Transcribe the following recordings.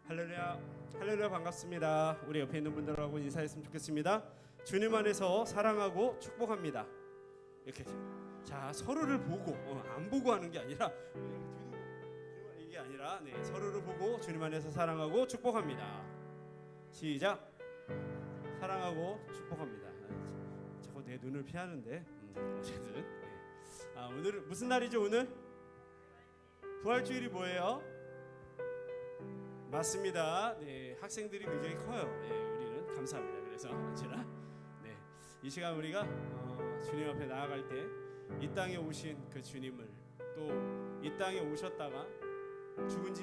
할렐루야, 할렐루야, 반갑습니다. 우리 옆에 있는 분들하고 인사했으면 좋겠습니다. 주님 안에서 사랑하고 축복합니다. 이렇게 자 서로를 보고 안 보고 하는 게 아니라 이게 아니라 서로를 보고 주님 안에서 사랑하고 축복합니다. 시작. 사랑하고 축복합니다. 자꾸 내 눈을 피하는데 어쨌든 오늘은 무슨 날이죠? 오늘 부활주일이 뭐예요? 맞습니다. 학생들이 굉장히 커요. 우리는 감사합니다. 그래서 언제나 이 시간 우리가 주님 앞에 나아갈 때 이 땅에 오신 그 주님을 또 이 땅에 오셨다가 죽은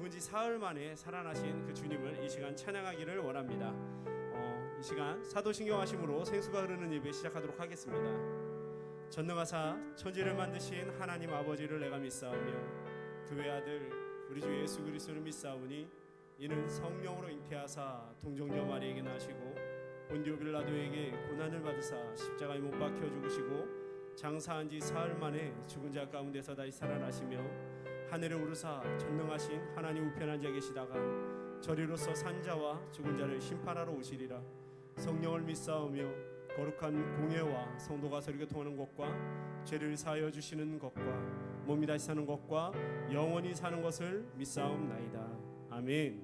지 사흘 만에 살아나신 그 주님을 이 시간 찬양하기를 원합니다. 이 시간 사도신경 하심으로 생수가 흐르는 예배 시작하도록 하겠습니다. 전능하사 천지를 만드신 하나님 아버지를 내가 믿사오며 그 외아들 우리 주 예수 그리스도를 믿사오니 이는 성령으로 잉태하사 동정녀 마리에게 나시고 본디오 빌라도에게 고난을 받으사 십자가에 못 박혀 죽으시고 장사한 지 사흘 만에 죽은 자 가운데서 다시 살아나시며 하늘에 오르사 전능하신 하나님 우편에 앉아 계시다가 저리로서 산자와 죽은 자를 심판하러 오시리라. 성령을 믿사오며 거룩한 공예와 성도가 서로 통하는 것과 죄를 사하여 주시는 것과 몸이 다시 사는 것과 영원히 사는 것을 믿사옵나이다. 아멘.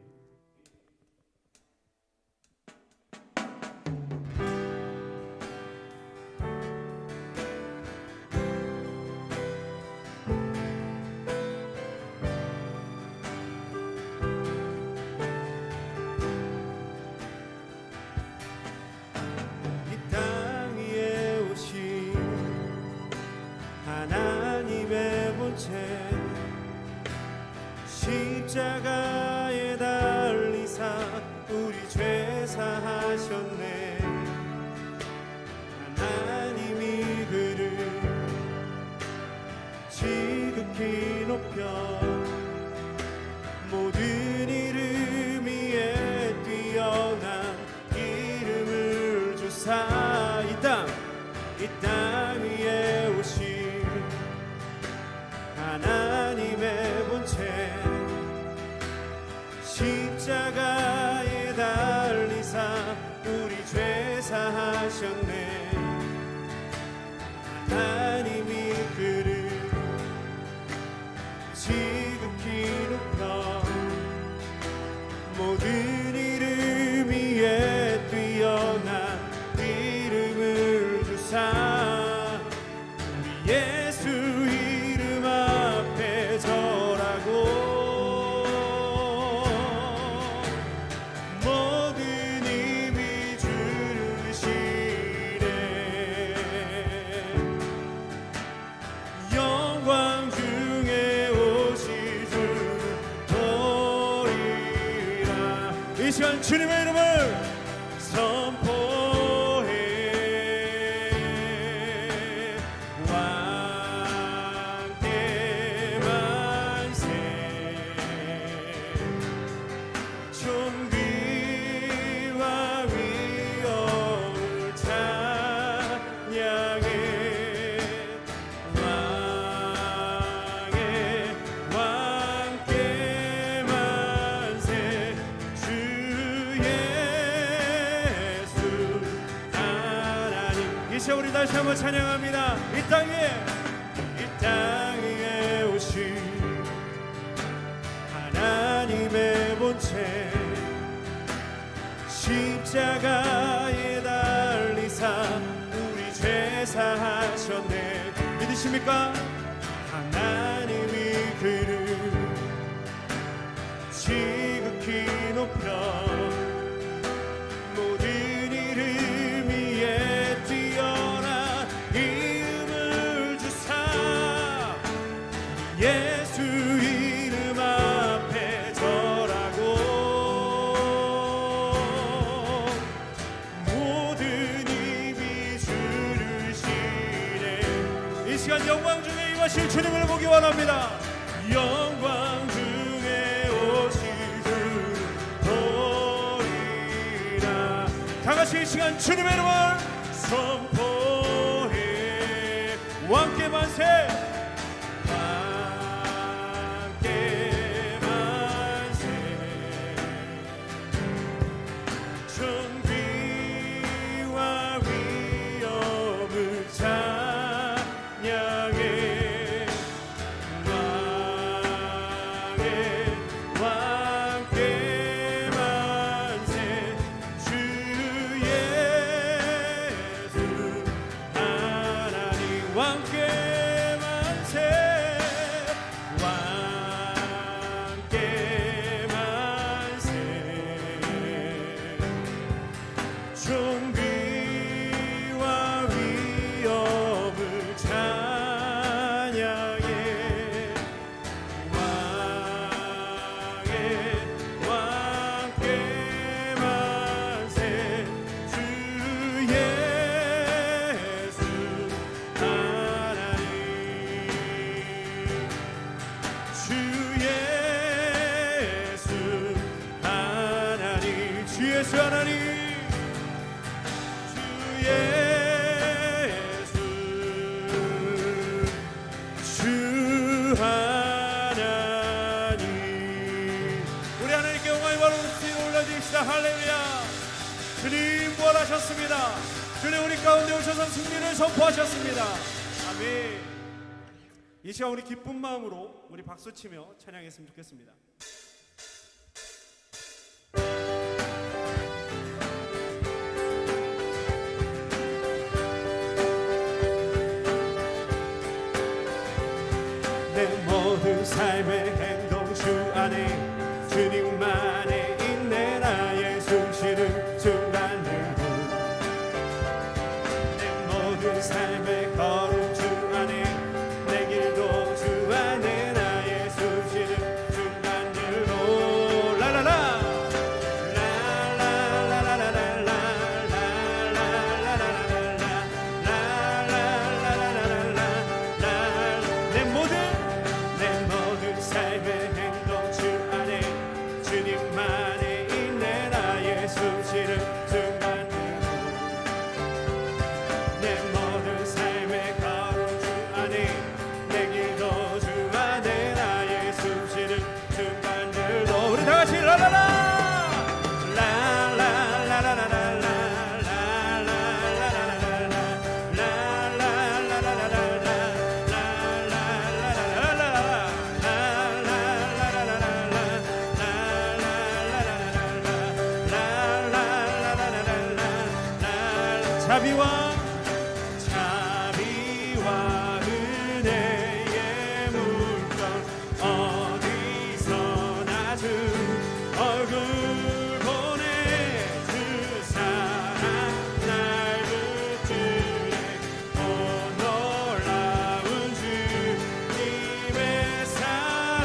하나님의 본체 십자가에 달리사 우리 죄 사하셨네. 하나님이 그를 지극히 높여 모든 이름 위에 뛰어난 이름을 주사 이 땅 위에 오신 하나님의 본체 십자가에 달리사 우리 죄 사하셨네. 하나님이 그를 지극히 높여 모든 이름 위에 뛰어난 이름을 주사 우리 예수 이름 앞에 절하고 모든 힘이 주르시네. 영광 중에 오실 줄 보리라. 이 시간 주님의 이름을 선포해 왕께 만세. 존귀와 위엄을 찬양해 왕께 만세. 주 예수 하나님. 이 시간 우리 다시 한번 찬양합니다. 이 땅 위에 오신 하나님의 본체 십자가에 달리사 우리 죄 사하셨네. 믿으십니까? 하나님이 그를 지극히 높여 모든 이름 위에 뛰어난 이름을 주사 예수 이름 앞에 절하고 모든 입이 주르시네. 이 시간 영광 중에 임하실 주님을 보기 원합니다. 영광 중에 오실 줄 보리라. 다같이 이 시간 주님의 이름을 선포해 왕께 만세. 왕께 만세. 하나님. 우리 하나님께 영광이 바로 높이 올려드립시다. 할렐루야. 주님 부활하셨습니다. 주님 우리 가운데 오셔서 승리를 선포하셨습니다. 아멘. 이 시간 우리 기쁜 마음으로 우리 박수치며 찬양했으면 좋겠습니다. 내 모든 삶의 행동 주 안에 주님만의 인내 나의 숨쉬는 순간들도 내 모든 삶의 걸음 주 안에 내 길도 주 안에 나의 숨쉬는 순간들도 라라라 자비와 은혜의 물결 어디서나 주 얼굴 보내 주 사랑 날 붙들네 오 놀라운 주님의 사랑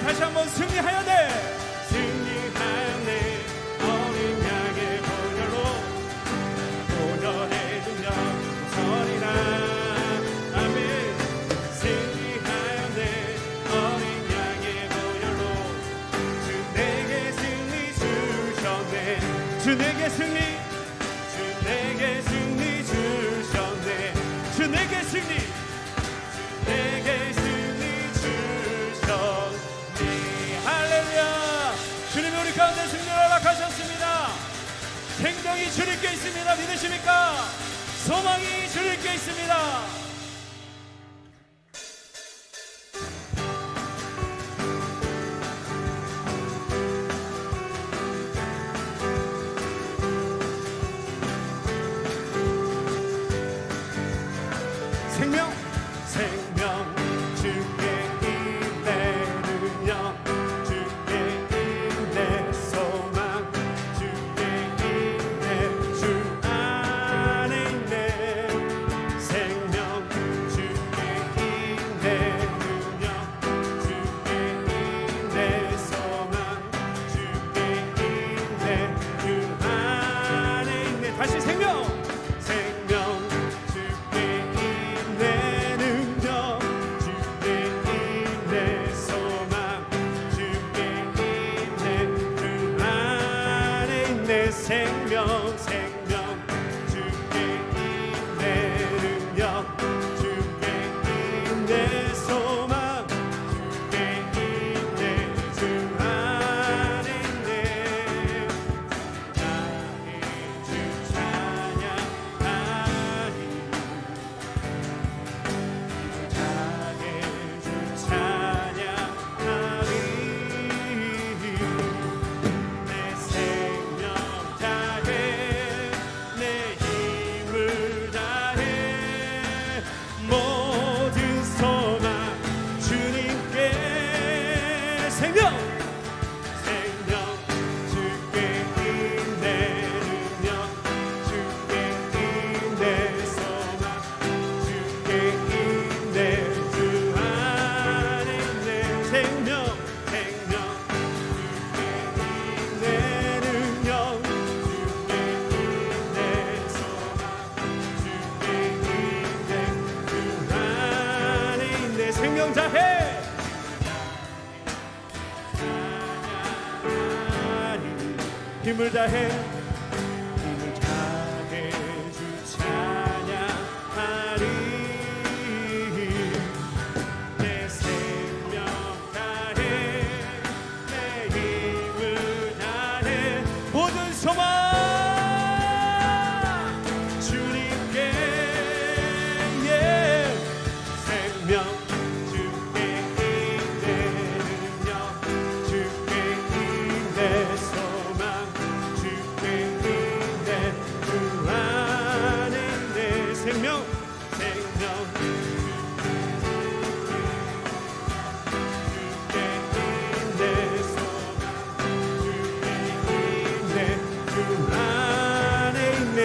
다시 한번 승리하였네. 승리하였네. 어린 양의 보혈로 보혈의 능력 서리라. 아멘. 승리하였네. 어린 양의 보혈로 주 내게 승리 주셨네. 주 내게 승리. 주 내게 승리 주셨네. 주 내게 승리. 주 내게 승리 주셨네. 할렐루야. 주님이 우리 가운데 승리를 허락하셨습니다. 생명이 주님께 있습니다. 믿으십니까? 소망이 주님께 있습니다. 생명 주께 생명 생명 다해 힘을 다해 힘을 다해 주 찬양하리 내 생명 다해 내 힘을 다해 모든 소망 주님께 생명 주께 있네 능력 주께 있네 소망 주께 있네 주 안에 있네 생명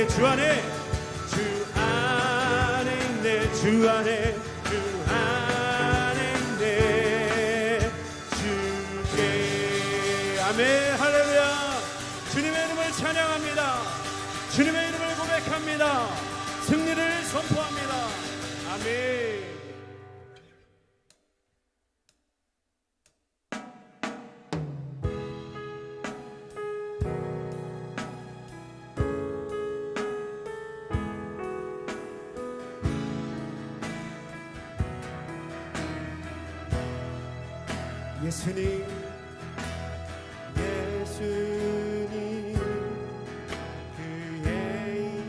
주 안에 있네 주 안에 있네 주께 아멘 할렐루야 주님의 이름을 찬양합니다 주님의 이름을 고백합니다 승리를 선포합니다 아멘 예수님 그의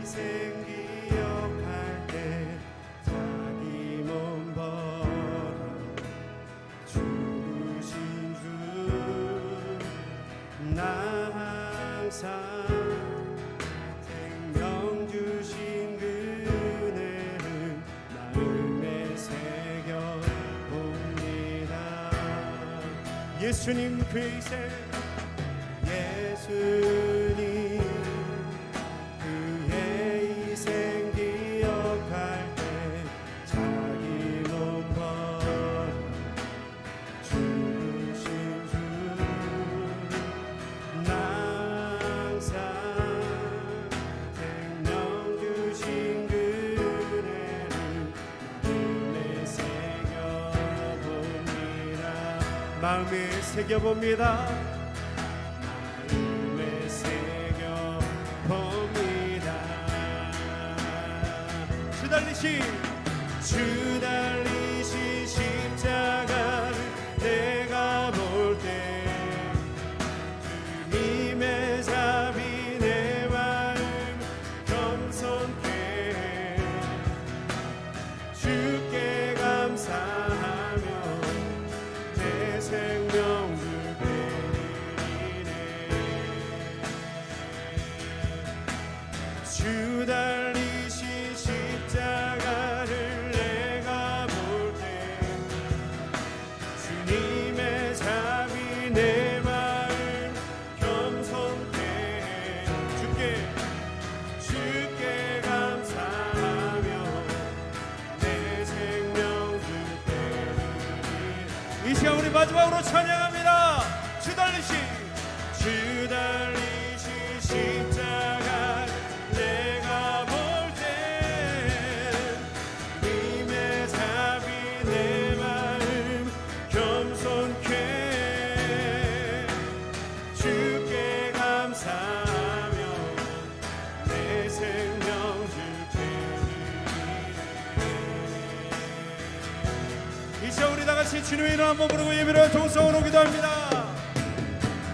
희생 기억할 때 자기 몸 벌어 죽으신 주 나 항상 생명 주신 그 은혜를 마음에 새겨 예수님 그 희생 예수님 그의 희생 기억할 때 자기 몸 벌어 죽으신 주 나 항상 생명 주신 그 은혜를 마음에 새겨봅니다 마음에 새겨봅니다 마음에 새겨봅니다 주 달리신 십자가를 내가 볼 때 주님의 자비 내 마음 겸손케 주께 감사하며 내 생명 주께 드리네 주 달리신 십자가를 내가 볼 때 주님의 자비 내 마음 겸손케 주께 감사하며 내 생명 주께 드리네 이 시간 우리 마지막으로 찬양합니다 주 달리신 십자가 내가 볼 때 주님의 자비 내 마음 겸손케 주께 감사하며 내 생명 주께 드리네 이 시간 우리 다같이 주님의 이름 한번 부르고 예배를 동성으로 기도합니다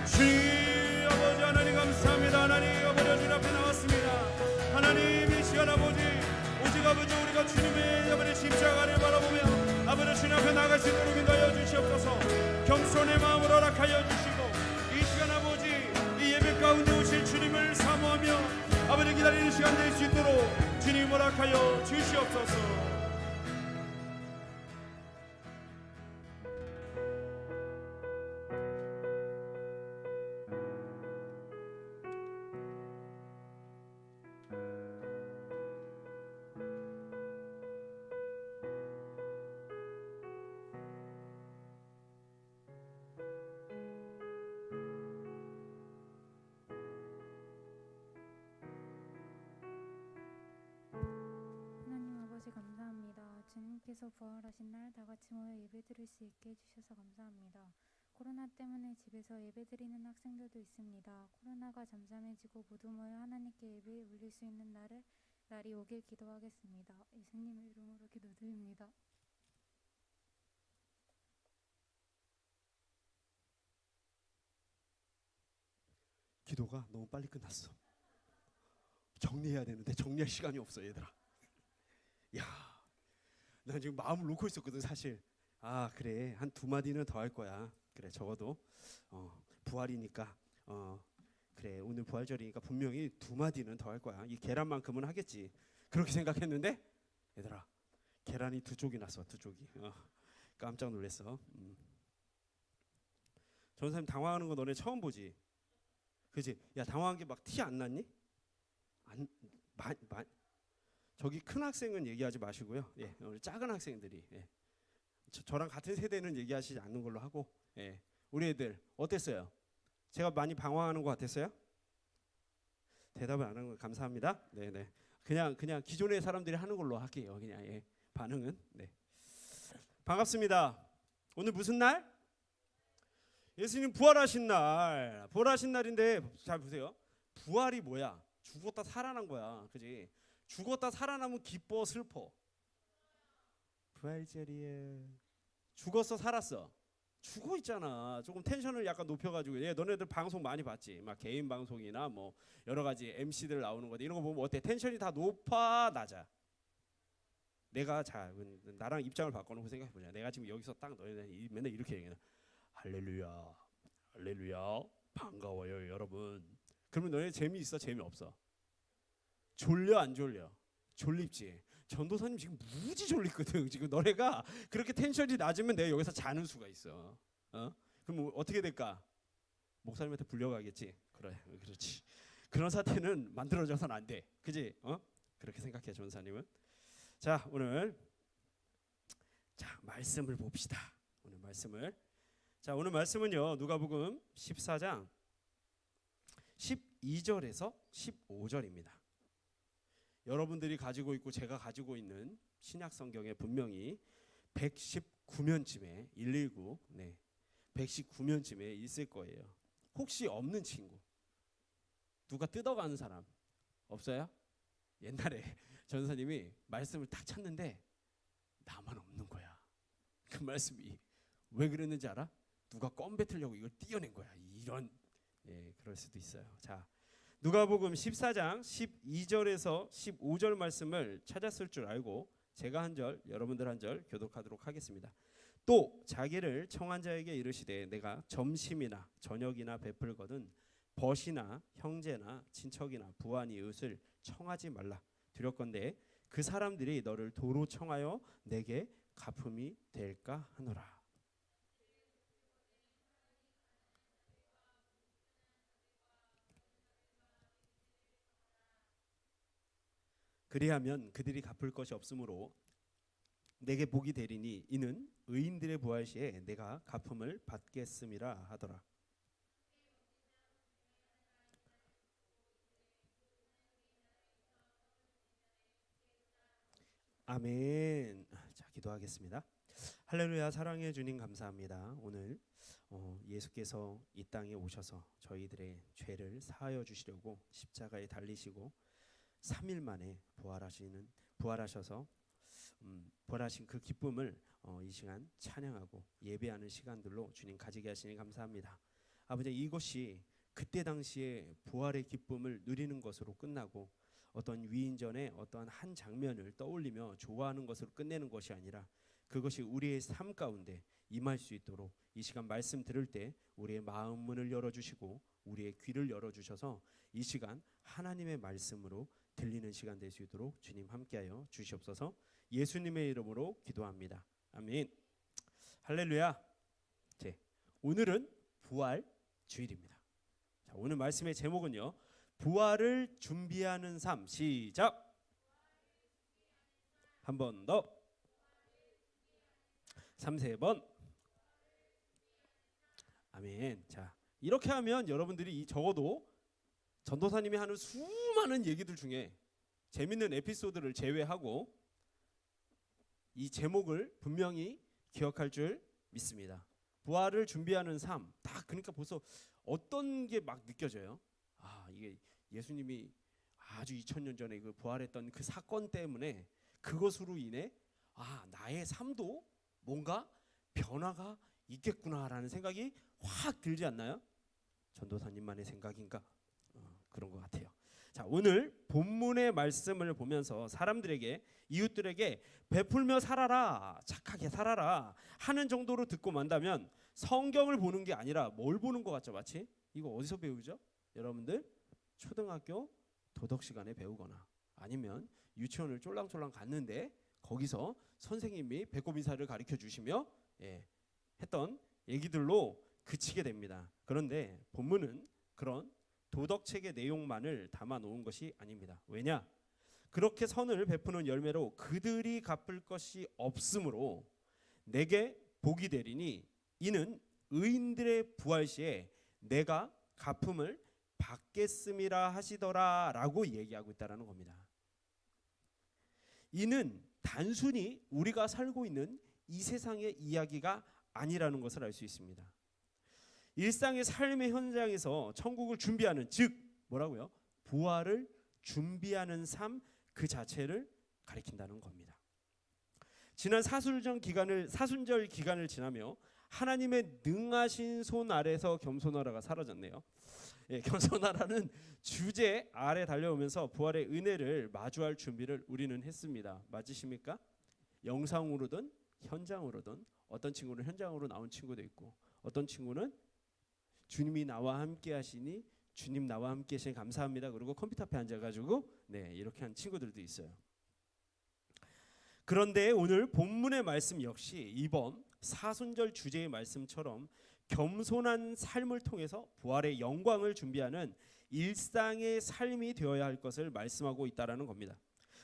주님 아버지 하나님 감사합니다 하나님 아버지 주님 앞에 나왔습니다 하나님 이 시간 아버지 오직 아버지 우리가 주님의 아버지 십자가를 바라보며 아버지 주님 앞에 나갈 수 있도록 인도하여 주시옵소서 겸손의 마음으로 허락하여 주시고 이 시간 아버지 이 예배 가운데 오실 주님을 사모하며 아버지 기다리는 시간 될 수 있도록 주님 허락하여 주시옵소서 아버지 감사합니다. 예수님께서 부활하신 날 다 같이 모여 예배드릴 수 있게 해주셔서 감사합니다. 코로나 때문에 집에서 예배드리는 학생들도 있습니다. 코로나가 잠잠해지고 모두 모여 하나님께 예배 올릴 수 있는 날이 오길 기도하겠습니다. 예수님의 이름으로 기도드립니다. 기도가 너무 빨리 끝났어. 정리해야 되는데 정리할 시간이 없어 얘들아. 야, 난 지금 마음을 놓고 있었거든 사실. 아 그래 한 두 마디는 더 할 거야. 그래 적어도 부활이니까 그래 오늘 부활절이니까 분명히 두 마디는 더 할 거야. 이 계란만큼은 하겠지. 그렇게 생각했는데 얘들아 계란이 두 쪽이 났어. 두 쪽이. 깜짝 놀랐어. 전사님 당황하는 거 너네 처음 보지? 그지? 야 당황한 게 막 티 안 났니? 저기 큰 학생은 얘기하지 마시고요. 예, 우리 작은 학생들이 저랑 같은 세대는 얘기하시지 않는 걸로 하고, 예, 우리 애들 어땠어요? 제가 많이 방황하는 것 같았어요? 대답을 안 하는 거 감사합니다. 네네. 그냥 기존의 사람들이 하는 걸로 할게요. 그냥 예, 반응은. 네. 반갑습니다. 오늘 무슨 날? 예수님 부활하신 날. 부활하신 날인데 잘 보세요. 부활이 뭐야? 죽었다 살아난 거야. 그지? 죽었다 살아나면 기뻐 슬퍼? 부활절이에 죽었어 살았어? 죽어 있잖아. 조금 텐션을 약간 높여가지고 너네들 방송 많이 봤지? 막 개인 방송이나 뭐 여러 가지 MC들 나오는 거 이런 거 보면 어때? 텐션이 다 높아 낮아? 내가 나랑 입장을 바꿔놓고 생각해 보자. 내가 지금 여기서 딱 너네들 맨날 이렇게 얘기해. 할렐루야, 할렐루야, 반가워요 여러분. 그러면 너네 재미있어 재미없어? 졸려 안 졸려? 졸립지. 전도사님 지금 무지 졸리거든. 지금 너네가 그렇게 텐션이 낮으면 내가 여기서 자는 수가 있어. 그럼 어떻게 될까? 목사님한테 불려가겠지. 그래, 그렇지. 그런 사태는 만들어져서는 안 돼. 그지? 그렇게 생각해 전도사님은. 자 오늘 말씀을 봅시다. 오늘 말씀은요 누가복음 14장 12절에서 15절입니다. 여러분들이 가지고 있고 제가 가지고 있는 신약 성경에 분명히 119면쯤에 119 119면쯤에 있을 거예요. 혹시 없는 친구 누가 뜯어가는 사람 없어요? 옛날에 전사님이 말씀을 딱 찾는데 나만 없는 거야. 그 말씀이 왜 그랬는지 알아? 누가 껌 뱉으려고 이걸 띄어낸 거야. 이런 그럴 수도 있어요. 자 누가복음 14장 12절에서 15절 말씀을 찾았을 줄 알고 제가 한 절 여러분들 한 절 교독하도록 하겠습니다. 또 자기를 청한 자에게 이르시되 내가 점심이나 저녁이나 베풀거든 벗이나 형제나 친척이나 부하니 이웃을 청하지 말라. 두렵건대 그 사람들이 너를 도로 청하여 내게 갚음이 될까 하노라. 그리하면 그들이 갚을 것이 없으므로 내게 복이 되리니 이는 의인들의 부활 시에 내가 갚음을 받겠음이라 하더라. 아멘. 자 기도하겠습니다. 할렐루야. 사랑해 주님 감사합니다. 오늘 예수께서 이 땅에 오셔서 저희들의 죄를 사하여 주시려고 십자가에 달리시고 3일 만에 부활하셔서 부활하신 그 기쁨을 이 시간 찬양하고 예배하는 시간들로 주님 가지게 하시니 감사합니다. 아버지 이것이 그때 당시에 부활의 기쁨을 누리는 것으로 끝나고 어떤 위인전의 어떠한 한 장면을 떠올리며 좋아하는 것으로 끝내는 것이 아니라 그것이 우리의 삶 가운데 임할 수 있도록 이 시간 말씀 들을 때 우리의 마음 문을 열어주시고 우리의 귀를 열어주셔서 이 시간 하나님의 말씀으로 들리는 시간 될 수 있도록 주님 함께하여 주시옵소서. 예수님의 이름으로 기도합니다. 아멘. 할렐루야. 오늘은 부활 주일입니다. 자, 오늘 말씀의 제목은요. 부활을 준비하는 삶. 시작. 한 번 더. 3-4번. 아멘. 자, 이렇게 하면 여러분들이 적어도 전도사님이 하는 수많은 얘기들 중에 재밌는 에피소드를 제외하고 이 제목을 분명히 기억할 줄 믿습니다. 부활을 준비하는 삶. 딱 그러니까 벌써 어떤 게 막 느껴져요. 아, 이게 예수님이 아주 2000년 전에 그 부활했던 그 사건 때문에 그것으로 인해 나의 삶도 뭔가 변화가 있겠구나라는 생각이 확 들지 않나요? 전도사님만의 생각인가? 그런 것 같아요. 자, 오늘 본문의 말씀을 보면서 사람들에게, 이웃들에게 베풀며 살아라, 착하게 살아라 하는 정도로 듣고 만다면 성경을 보는 게 아니라 뭘 보는 것 같죠? 마치 이거 어디서 배우죠? 여러분들 초등학교 도덕 시간에 배우거나 아니면 유치원을 쫄랑쫄랑 갔는데 거기서 선생님이 배꼽 인사를 가르쳐 주시며 했던 얘기들로 그치게 됩니다. 그런데 본문은 그런 도덕책의 내용만을 담아 놓은 것이 아닙니다. 왜냐? 그렇게 선을 베푸는 열매로 그들이 갚을 것이 없으므로 내게 복이 되리니 이는 의인들의 부활 시에 내가 갚음을 받겠음이라 하시더라라고 얘기하고 있다라는 겁니다. 이는 단순히 우리가 살고 있는 이 세상의 이야기가 아니라는 것을 알 수 있습니다. 일상의 삶의 현장에서 천국을 준비하는, 즉 뭐라고요? 부활을 준비하는 삶 그 자체를 가리킨다는 겁니다. 지난 사순절 기간을 지나며 하나님의 능하신 손 아래서 겸손하라가 사라졌네요. 겸손하라는 주제 아래 달려오면서 부활의 은혜를 마주할 준비를 우리는 했습니다. 맞으십니까? 영상으로든 현장으로든, 어떤 친구는 현장으로 나온 친구도 있고 어떤 친구는 주님이 나와 함께 하시니 주님 나와 함께 하시니 감사합니다. 그리고 컴퓨터 앞에 앉아가지고 이렇게 한 친구들도 있어요. 그런데 오늘 본문의 말씀 역시 이번 사순절 주제의 말씀처럼 겸손한 삶을 통해서 부활의 영광을 준비하는 일상의 삶이 되어야 할 것을 말씀하고 있다라는 겁니다.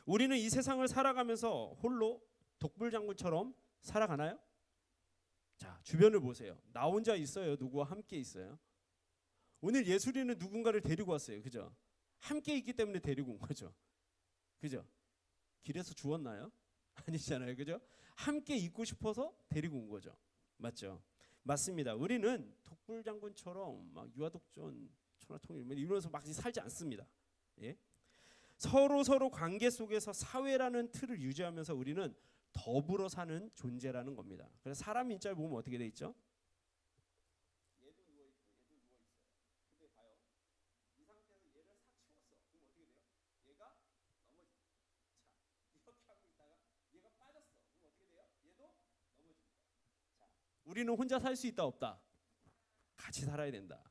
우리는 이 세상을 살아가면서 홀로 독불장군처럼 살아가나요? 자, 주변을 보세요. 나 혼자 있어요? 누구와 함께 있어요? 오늘 예술이는 누군가를 데리고 왔어요. 그죠? 함께 있기 때문에 데리고 온 거죠. 그죠? 길에서 주웠나요? 아니잖아요. 그죠? 함께 있고 싶어서 데리고 온 거죠. 맞죠? 맞습니다. 우리는 독불장군처럼 막 유아독존, 천하통일 이러면서 막 살지 않습니다. 서로 관계 속에서 사회라는 틀을 유지하면서 우리는 더불어 사는 존재라는 겁니다. 그래서 사람 인자를 보면 어떻게 돼 있죠? 얘도 누워 있고 얘도 누워 있어요. 근데 봐요. 이 상태에서 얘를 싹 치웠어. 그럼 어떻게 돼요? 얘가 넘어져. 자, 이렇게 하고 있다가 얘가 빠졌어. 그럼 어떻게 돼요? 얘도 넘어집니다. 자, 우리는 혼자 살 수 있다 없다? 같이 살아야 된다.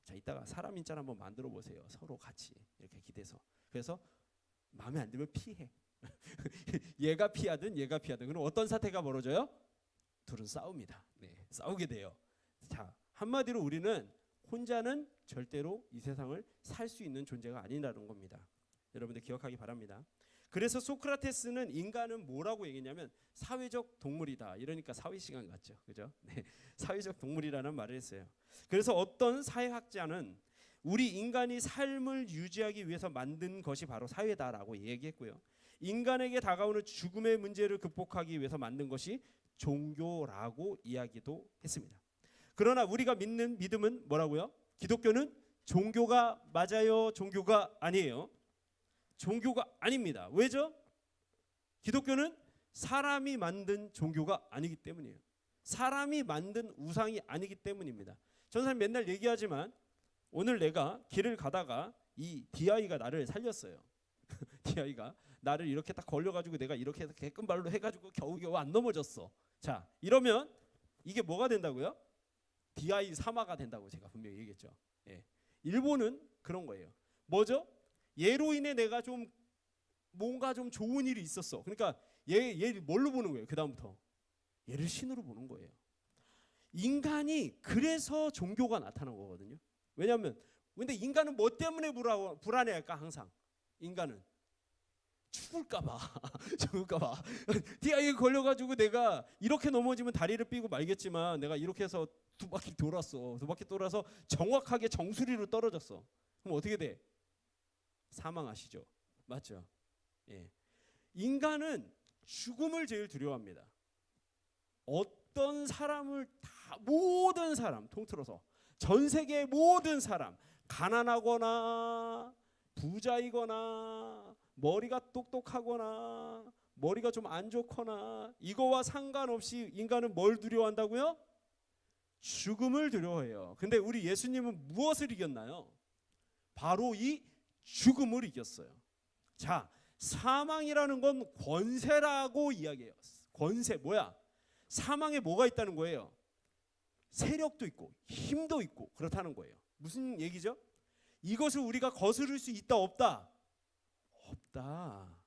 자, 이따가 사람 인자를 한번 만들어 보세요. 서로 같이 이렇게 기대서. 그래서 마음에 안 들면 피해. 얘가 피하든 얘가 피하든. 그럼 어떤 사태가 벌어져요? 둘은 싸웁니다. 싸우게 돼요. 자, 한마디로 우리는 혼자는 절대로 이 세상을 살 수 있는 존재가 아니라는 겁니다. 여러분들 기억하기 바랍니다. 그래서 소크라테스는 인간은 뭐라고 얘기했냐면 사회적 동물이다. 이러니까 사회 시간 같죠. 그죠? 사회적 동물이라는 말을 했어요. 그래서 어떤 사회학자는 우리 인간이 삶을 유지하기 위해서 만든 것이 바로 사회다라고 얘기했고요. 인간에게 다가오는 죽음의 문제를 극복하기 위해서 만든 것이 종교라고 이야기도 했습니다. 그러나 우리가 믿는 믿음은 뭐라고요? 기독교는 종교가 맞아요? 종교가 아니에요? 종교가 아닙니다. 왜죠? 기독교는 사람이 만든 종교가 아니기 때문이에요. 사람이 만든 우상이 아니기 때문입니다. 전사님 맨날 얘기하지만 오늘 내가 길을 가다가 이 DI가 나를 살렸어요. DI가 나를 이렇게 딱 걸려가지고 내가 이렇게 해서 개끈발로 해가지고 겨우겨우 안 넘어졌어. 자, 이러면 이게 뭐가 된다고요? DI 사마가 된다고 제가 분명히 얘기했죠. 일본은 그런 거예요. 뭐죠? 얘로 인해 내가 좀 뭔가 좀 좋은 일이 있었어. 그러니까 얘 뭘로 보는 거예요? 그 다음부터 얘를 신으로 보는 거예요. 인간이 그래서 종교가 나타난 거거든요. 왜냐하면 근데 인간은 뭐 때문에 불안해할까? 항상 인간은 죽을까봐 죽을까봐 DI에 걸려가지고 내가 이렇게 넘어지면 다리를 삐고 말겠지만 내가 이렇게 해서 두 바퀴 돌아서 정확하게 정수리로 떨어졌어. 그럼 어떻게 돼? 사망하시죠. 맞죠? 인간은 죽음을 제일 두려워합니다. 어떤 사람을 다 모든 사람 통틀어서 전 세계의 모든 사람, 가난하거나 부자이거나 머리가 똑똑하거나 머리가 좀 안 좋거나 이거와 상관없이 인간은 뭘 두려워한다고요? 죽음을 두려워해요. 근데 우리 예수님은 무엇을 이겼나요? 바로 이 죽음을 이겼어요. 자, 사망이라는 건 권세라고 이야기해요. 권세 뭐야? 사망에 뭐가 있다는 거예요? 세력도 있고 힘도 있고 그렇다는 거예요. 무슨 얘기죠? 이것을 우리가 거스를 수 있다 없다? 없다.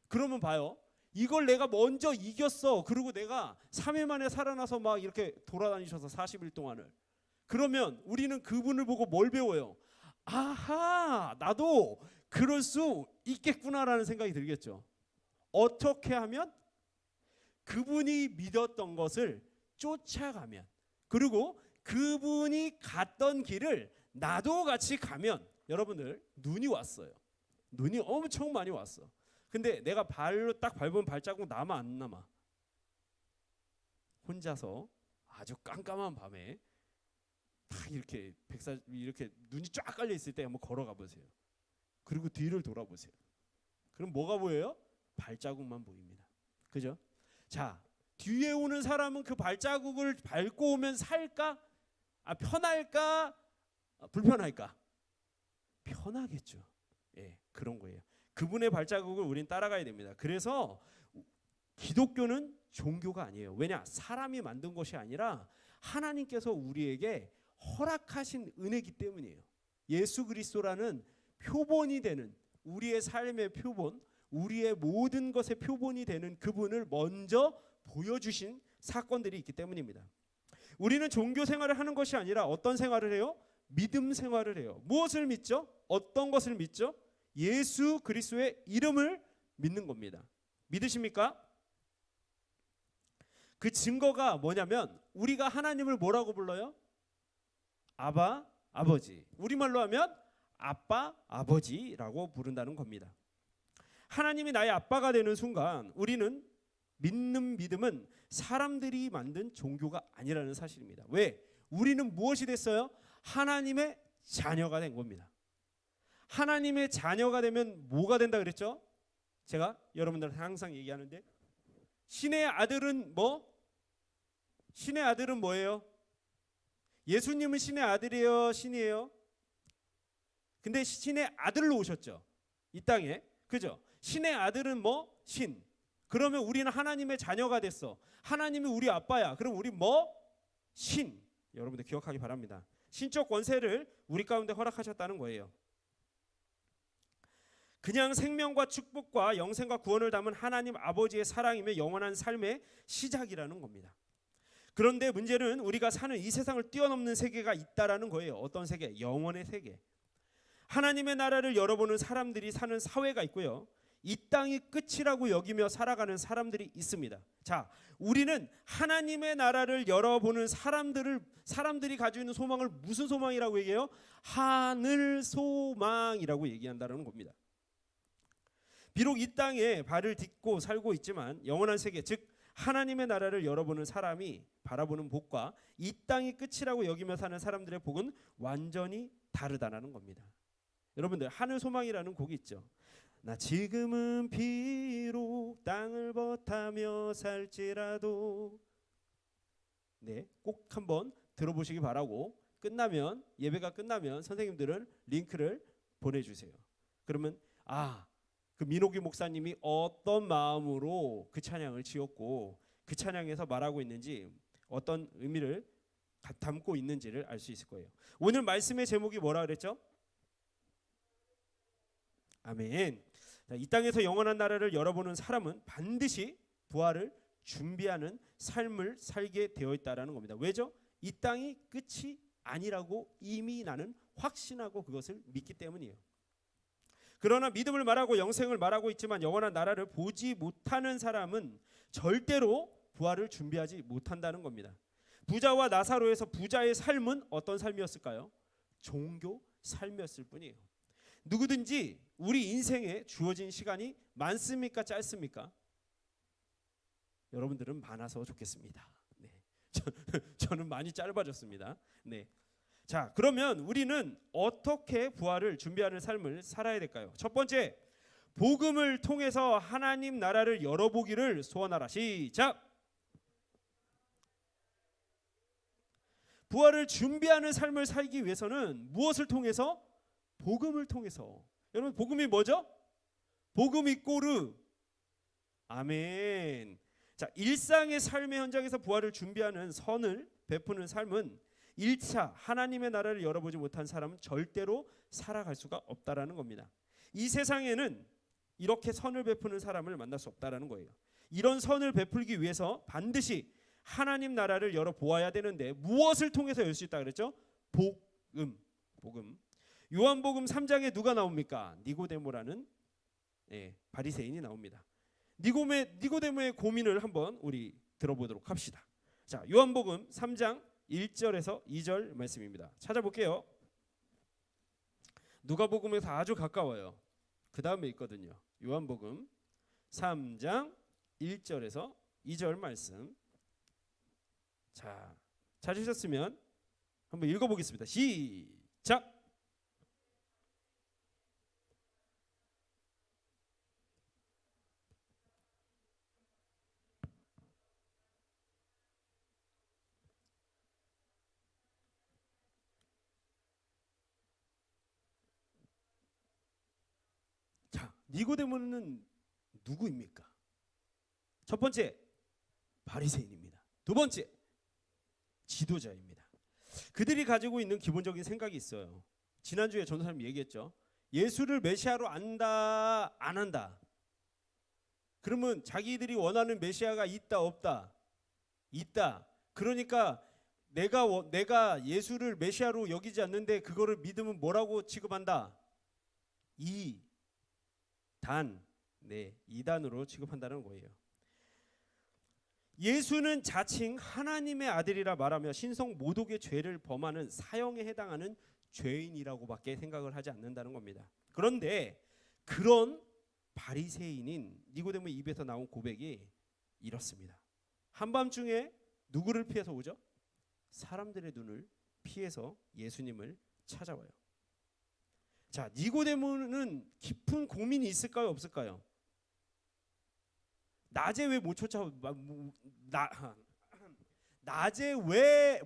그러면 봐요. 이걸 내가 먼저 이겼어. 그리고 내가 3일 만에 살아나서 막 이렇게 돌아다니셔서 40일 동안을. 그러면 우리는 그분을 보고 뭘 배워요? 아하, 나도 그럴 수 있겠구나라는 생각이 들겠죠. 어떻게 하면? 그분이 믿었던 것을 쫓아가면, 그리고 그분이 갔던 길을 나도 같이 가면, 여러분들 눈이 왔어요. 눈이 엄청 많이 왔어. 근데 내가 발로 딱 밟으면 발자국 남아 안 남아? 혼자서 아주 깜깜한 밤에 딱 이렇게 이렇게 눈이 쫙 깔려 있을 때 한번 걸어가 보세요. 그리고 뒤를 돌아보세요. 그럼 뭐가 보여요? 발자국만 보입니다. 그죠? 자, 뒤에 오는 사람은 그 발자국을 밟고 오면 살까? 편할까? 불편할까? 편하겠죠. 예, 그런 거예요. 그분의 발자국을 우린 따라가야 됩니다. 그래서 기독교는 종교가 아니에요. 왜냐? 사람이 만든 것이 아니라 하나님께서 우리에게 허락하신 은혜이기 때문이에요. 예수 그리스도라는 표본이 되는, 우리의 삶의 표본, 우리의 모든 것의 표본이 되는 그분을 먼저 보여주신 사건들이 있기 때문입니다. 우리는 종교 생활을 하는 것이 아니라 어떤 생활을 해요? 믿음 생활을 해요. 무엇을 믿죠? 어떤 것을 믿죠? 예수 그리스도의 이름을 믿는 겁니다. 믿으십니까? 그 증거가 뭐냐면 우리가 하나님을 뭐라고 불러요? 아바, 아버지. 우리말로 하면 아빠, 아버지라고 부른다는 겁니다. 하나님이 나의 아빠가 되는 순간 우리는 믿는 믿음은 사람들이 만든 종교가 아니라는 사실입니다. 왜? 우리는 무엇이 됐어요? 하나님의 자녀가 된 겁니다. 하나님의 자녀가 되면 뭐가 된다 그랬죠? 제가 여러분들한테 항상 얘기하는데 신의 아들은 뭐? 신의 아들은 뭐예요? 예수님은 신의 아들이에요? 신이에요? 근데 신의 아들로 오셨죠. 이 땅에. 그죠? 신의 아들은 뭐? 신. 그러면 우리는 하나님의 자녀가 됐어. 하나님이 우리 아빠야. 그럼 우리 뭐? 신. 여러분들 기억하기 바랍니다. 신적 권세를 우리 가운데 허락하셨다는 거예요. 그냥 생명과 축복과 영생과 구원을 담은 하나님 아버지의 사랑이며 영원한 삶의 시작이라는 겁니다. 그런데 문제는 우리가 사는 이 세상을 뛰어넘는 세계가 있다라는 거예요. 어떤 세계? 영원의 세계. 하나님의 나라를 열어보는 사람들이 사는 사회가 있고요. 이 땅이 끝이라고 여기며 살아가는 사람들이 있습니다. 자, 우리는 하나님의 나라를 열어보는 사람들이 가지고 있는 소망을 무슨 소망이라고 얘기해요? 하늘 소망이라고 얘기한다는 겁니다. 비록 이 땅에 발을 딛고 살고 있지만 영원한 세계, 즉 하나님의 나라를 열어보는 사람이 바라보는 복과 이 땅이 끝이라고 여기며 사는 사람들의 복은 완전히 다르다는 겁니다. 여러분들 하늘 소망이라는 곡이 있죠. 나 지금은 비록 땅을 버타며 살지라도, 네, 꼭 한번 들어보시기 바라고 끝나면, 예배가 끝나면 선생님들은 링크를 보내주세요. 그러면 그 민호기 목사님이 어떤 마음으로 그 찬양을 지었고 그 찬양에서 말하고 있는지 어떤 의미를 담고 있는지를 알 수 있을 거예요. 오늘 말씀의 제목이 뭐라 그랬죠? 아멘. 이 땅에서 영원한 나라를 열어보는 사람은 반드시 부활을 준비하는 삶을 살게 되어 있다라는 겁니다. 왜죠? 이 땅이 끝이 아니라고 이미 나는 확신하고 그것을 믿기 때문이에요. 그러나 믿음을 말하고 영생을 말하고 있지만 영원한 나라를 보지 못하는 사람은 절대로 부활을 준비하지 못한다는 겁니다. 부자와 나사로에서 부자의 삶은 어떤 삶이었을까요? 종교 삶이었을 뿐이에요. 누구든지 우리 인생에 주어진 시간이 많습니까? 짧습니까? 여러분들은 많아서 좋겠습니다. 네. 저는 많이 짧아졌습니다. 네. 자, 그러면 우리는 어떻게 부활을 준비하는 삶을 살아야 될까요? 첫 번째, 복음을 통해서 하나님 나라를 열어보기를 소원하라. 시작. 부활을 준비하는 삶을 살기 위해서는 무엇을 통해서? 복음을 통해서. 여러분, 복음이 뭐죠? 복음 이꼬르. 아멘. 자, 일상의 삶의 현장에서 부활을 준비하는 선을 베푸는 삶은 1차 하나님의 나라를 열어보지 못한 사람은 절대로 살아갈 수가 없다라는 겁니다. 이 세상에는 이렇게 선을 베푸는 사람을 만날 수 없다라는 거예요. 이런 선을 베풀기 위해서 반드시 하나님 나라를 열어보아야 되는데 무엇을 통해서 열 수 있다 그랬죠? 복음. 요한복음 3장에 누가 나옵니까? 니고데모라는 바리새인이 나옵니다. 니고데모의 고민을 한번 우리 들어보도록 합시다. 자, 요한복음 3장 1절에서 2절 말씀입니다. 찾아볼게요. 누가복음에서 아주 가까워요. 그 다음에 있거든요. 요한복음 3장 1절에서 2절 말씀. 자, 찾으셨으면 한번 읽어보겠습니다. 시작. 자, 니고데모는 누구입니까? 첫 번째, 바리새인입니다. 두 번째, 지도자입니다. 그들이 가지고 있는 기본적인 생각이 있어요. 지난주에 전도사님 얘기했죠. 예수를 메시아로 안다 안 한다. 그러면 자기들이 원하는 메시아가 있다 없다? 있다. 그러니까 내가 예수를 메시아로 여기지 않는데 그거를 믿으면 뭐라고 취급한다? 이단으로 취급한다는 거예요. 예수는 자칭 하나님의 아들이라 말하며 신성 모독의 죄를 범하는 사형에 해당하는 죄인이라고밖에 생각을 하지 않는다는 겁니다. 그런데 그런 바리새인인 니고데모 입에서 나온 고백이 이렇습니다. 한밤중에 누구를 피해서 오죠? 사람들의 눈을 피해서 예수님을 찾아와요. 자, 니고데모는 깊은 고민이 있을까요, 없을까요? 낮에 왜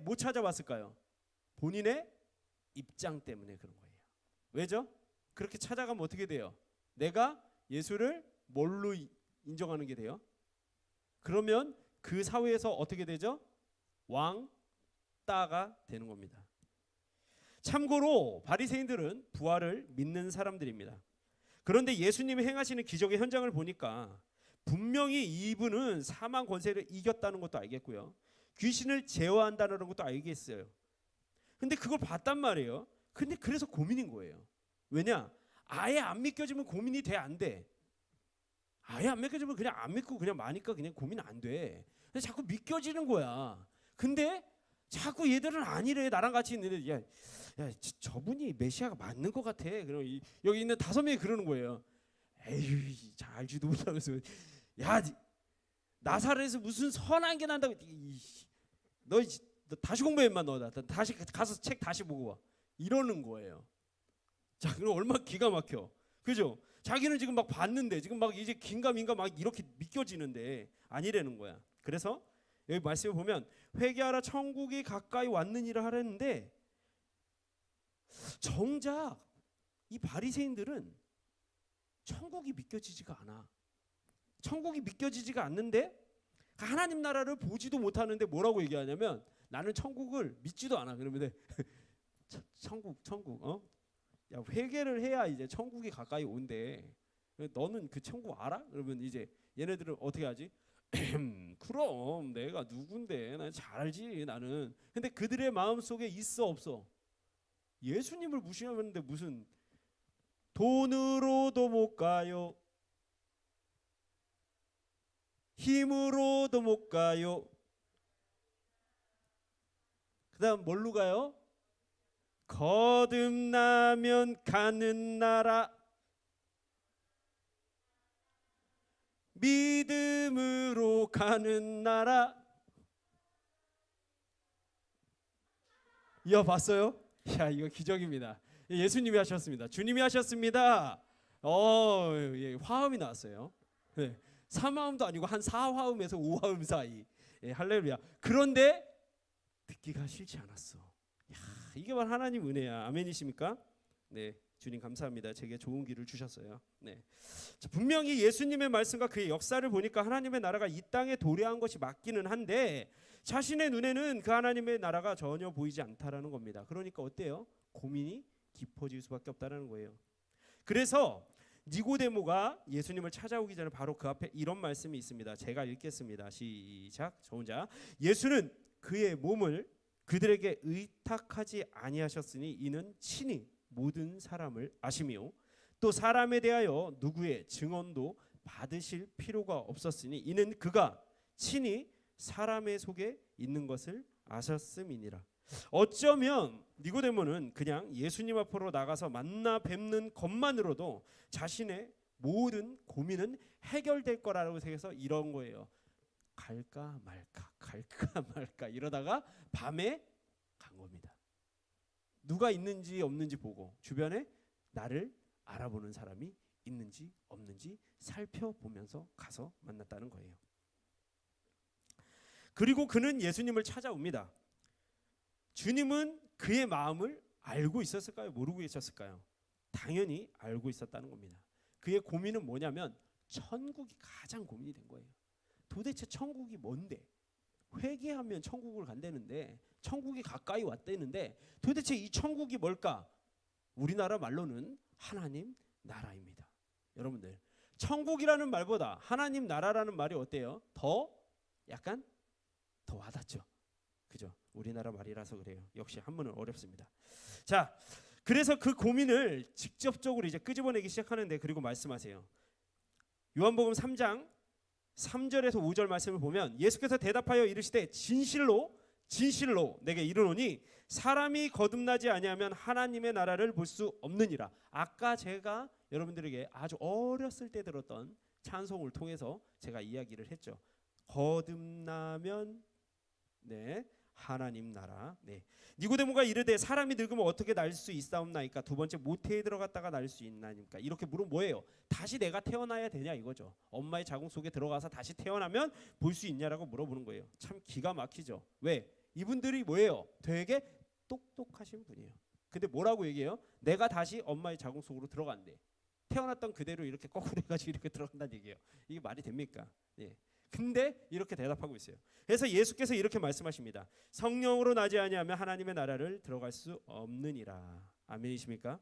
못 찾아왔을까요? 본인의 입장 때문에 그런 거예요. 왜죠? 그렇게 찾아가면 어떻게 돼요? 내가 예수를 뭘로 인정하는 게 돼요? 그러면 그 사회에서 어떻게 되죠? 왕따가 되는 겁니다. 참고로 바리새인들은 부활을 믿는 사람들입니다. 그런데 예수님이 행하시는 기적의 현장을 보니까 분명히 이분은 사망 권세를 이겼다는 것도 알겠고요. 귀신을 제어한다는 것도 알겠어요. 근데 그걸 봤단 말이에요. 근데 그래서 고민인 거예요. 왜냐? 아예 안 믿겨지면 고민이 돼, 안 돼? 아예 안 믿겨지면 그냥 안 믿고 그냥 마니까 그냥 고민 안 돼. 근데 자꾸 믿겨지는 거야. 근데 자꾸 얘들은 아니래. 나랑 같이 있는데 야 저분이 메시아가 맞는 것 같아. 그럼 여기 있는 5명이 그러는 거예요. 에휴, 잘 알지도 못하면서 야 나사렛에서 무슨 선한 게 난다고. 너 다시 공부해만 너 다시 가서 책 다시 보고 와. 이러는 거예요. 자, 그럼 얼마나 기가 막혀. 그죠? 자기는 지금 막 봤는데 지금 막 이제 긴가민가 막 이렇게 믿겨지는데 아니라는 거야. 그래서 여기 말씀을 보면 회개하라 천국이 가까이 왔느니라 하랬는데 정작 이 바리새인들은 천국이 믿겨지지가 않아. 천국이 믿겨지지가 않는데 하나님 나라를 보지도 못하는데 뭐라고 얘기하냐면 나는 천국을 믿지도 않아. 그러면 천국 야, 회개를 해야 이제 천국이 가까이 온대. 너는 그 천국 알아? 그러면 이제 얘네들은 어떻게 하지? 그럼 내가 누군데 난 잘 알지 나는. 근데 그들의 마음속에 있어 없어? 예수님을 무시하는데 무슨 돈으로도 못 가요. 힘으로도 못 가요. 그 다음 뭘로 가요? 거듭나면 가는 나라. 믿음으로 가는 나라. 이어 봤어요? 야, 이거 기적입니다. 예수님이 하셨습니다. 주님이 하셨습니다. 예, 화음이 나왔어요. 네, 3화음도 아니고 한 4화음에서 5화음 사이. 예, 할렐루야. 그런데 듣기가 싫지 않았어. 야, 이게 바로 하나님 은혜야. 아멘이십니까? 네, 주님 감사합니다. 제게 좋은 길을 주셨어요. 네, 자, 분명히 예수님의 말씀과 그의 역사를 보니까 하나님의 나라가 이 땅에 도래한 것이 맞기는 한데 자신의 눈에는 그 하나님의 나라가 전혀 보이지 않다라는 겁니다. 그러니까 어때요? 고민이 깊어질 수밖에 없다는 거예요. 그래서 니고데모가 예수님을 찾아오기 전에 바로 그 앞에 이런 말씀이 있습니다. 제가 읽겠습니다. 시작. 저 혼자. 예수는 그의 몸을 그들에게 의탁하지 아니하셨으니 이는 친히 모든 사람을 아시며 또 사람에 대하여 누구의 증언도 받으실 필요가 없었으니 이는 그가 친히 사람의 속에 있는 것을 아셨음이니라. 어쩌면 니고데모는 그냥 예수님 앞으로 나가서 만나 뵙는 것만으로도 자신의 모든 고민은 해결될 거라고 생각해서 이런 거예요. 갈까 말까 이러다가 밤에 간 겁니다. 누가 있는지 없는지 보고 주변에 나를 알아보는 사람이 있는지 없는지 살펴보면서 가서 만났다는 거예요. 그리고 그는 예수님을 찾아옵니다. 주님은 그의 마음을 알고 있었을까요? 모르고 있었을까요? 당연히 알고 있었다는 겁니다. 그의 고민은 뭐냐면 천국이 가장 고민이 된 거예요. 도대체 천국이 뭔데? 회개하면 천국을 간다는데 천국이 가까이 왔다는데 도대체 이 천국이 뭘까? 우리나라 말로는 하나님 나라입니다. 여러분들, 천국이라는 말보다 하나님 나라라는 말이 어때요? 약간 더 와닿죠. 그죠? 우리나라 말이라서 그래요. 역시 한문은 어렵습니다. 자, 그래서 그 고민을 직접적으로 이제 끄집어내기 시작하는데 그리고 말씀하세요. 요한복음 3장 3절에서 5절 말씀을 보면 예수께서 대답하여 이르시되 진실로 내게 이르노니 사람이 거듭나지 아니하면 하나님의 나라를 볼 수 없느니라. 아까 제가 여러분들에게 아주 어렸을 때 들었던 찬송을 통해서 제가 이야기를 했죠. 거듭나면 하나님 나라. 니고데모가 이르되 사람이 늙으면 어떻게 날 수 있사옵나이까? 두 번째 모태에 들어갔다가 날 수 있나니까? 이렇게 물으면 뭐예요? 다시 내가 태어나야 되냐 이거죠. 엄마의 자궁 속에 들어가서 다시 태어나면 볼 수 있냐라고 물어보는 거예요. 참 기가 막히죠. 왜? 이분들이 뭐예요? 되게 똑똑하신 분이에요. 근데 뭐라고 얘기해요? 내가 다시 엄마의 자궁 속으로 들어간대. 태어났던 그대로 이렇게 거꾸로 해가지고 이렇게 들어간다는 얘기예요. 이게 말이 됩니까? 근데 이렇게 대답하고 있어요. 그래서 예수께서 이렇게 말씀하십니다. 성령으로 나지 아니하면 하나님의 나라를 들어갈 수 없느니라. 아멘이십니까?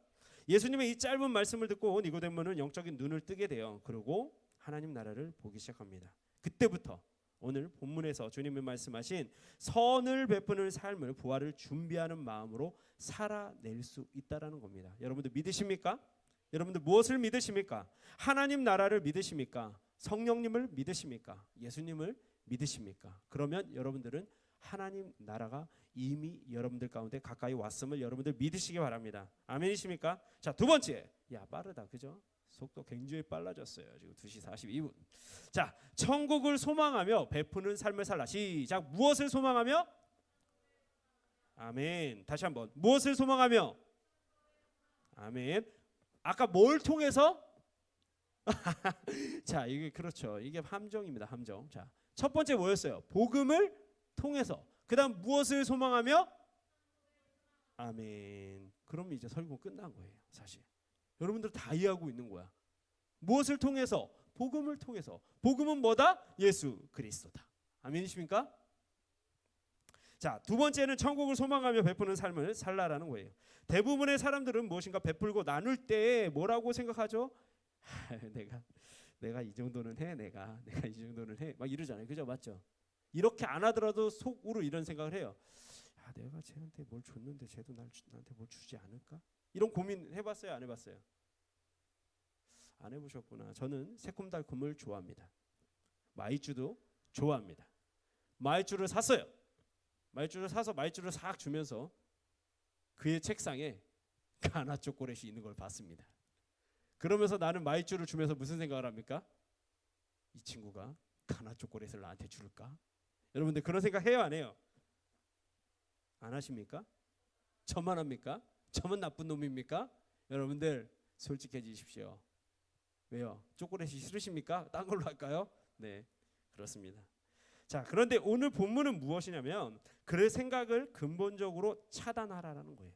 예수님의 이 짧은 말씀을 듣고 니고데모는 영적인 눈을 뜨게 돼요. 그리고 하나님 나라를 보기 시작합니다. 그때부터 오늘 본문에서 주님이 말씀하신 선을 베푸는 삶을 부활을 준비하는 마음으로 살아낼 수 있다라는 겁니다. 여러분들 믿으십니까? 여러분들 무엇을 믿으십니까? 하나님 나라를 믿으십니까? 성령님을 믿으십니까? 예수님을 믿으십니까? 그러면 여러분들은 하나님 나라가 이미 여러분들 가운데 가까이 왔음을 여러분들 믿으시기 바랍니다. 아멘이십니까? 자, 두 번째. 야, 빠르다. 그죠? 속도 굉장히 빨라졌어요. 지금 2시 42분. 자, 천국을 소망하며 베푸는 삶을 살라. 시작. 무엇을 소망하며? 아멘. 다시 한번. 무엇을 소망하며? 아멘. 아까 뭘 통해서? 자, 이게 그렇죠. 이게 함정입니다. 함정. 자, 첫 번째 뭐였어요? 복음을 통해서. 그다음 무엇을 소망하며? 아멘. 그럼 이제 설교 끝난 거예요. 사실 여러분들 다 이해하고 있는 거야. 무엇을 통해서? 복음을 통해서. 복음은 뭐다? 예수 그리스도다. 아멘이십니까? 자, 두 번째는 천국을 소망하며 베푸는 삶을 살라라는 거예요. 대부분의 사람들은 무엇인가 베풀고 나눌 때 뭐라고 생각하죠? 내가 이 정도는 해. 내가 이 정도는 해. 막 이러잖아요. 그죠? 맞죠? 이렇게 안 하더라도 속으로 이런 생각을 해요. 야, 내가 쟤한테 뭘 줬는데 쟤도 나한테 뭘 주지 않을까? 이런 고민 해봤어요? 안 해봤어요? 안 해보셨구나. 저는 새콤달콤을 좋아합니다. 마이쮸도 좋아합니다. 마이쮸를 샀어요. 마이쮸를 사서 마이쮸를 싹 주면서 그의 책상에 가나 초콜릿이 있는 걸 봤습니다. 그러면서 나는 마이쮸를 주면서 무슨 생각을 합니까? 이 친구가 가나 초콜릿을 나한테 줄까? 여러분들 그런 생각 해요, 안 해요? 안 하십니까? 저만 합니까? 저만 나쁜 놈입니까? 여러분들 솔직해지십시오. 왜요? 초콜릿이 싫으십니까? 딴 걸로 할까요? 네, 그렇습니다. 자, 그런데 오늘 본문은 무엇이냐면 그 생각을 근본적으로 차단하라는 거예요.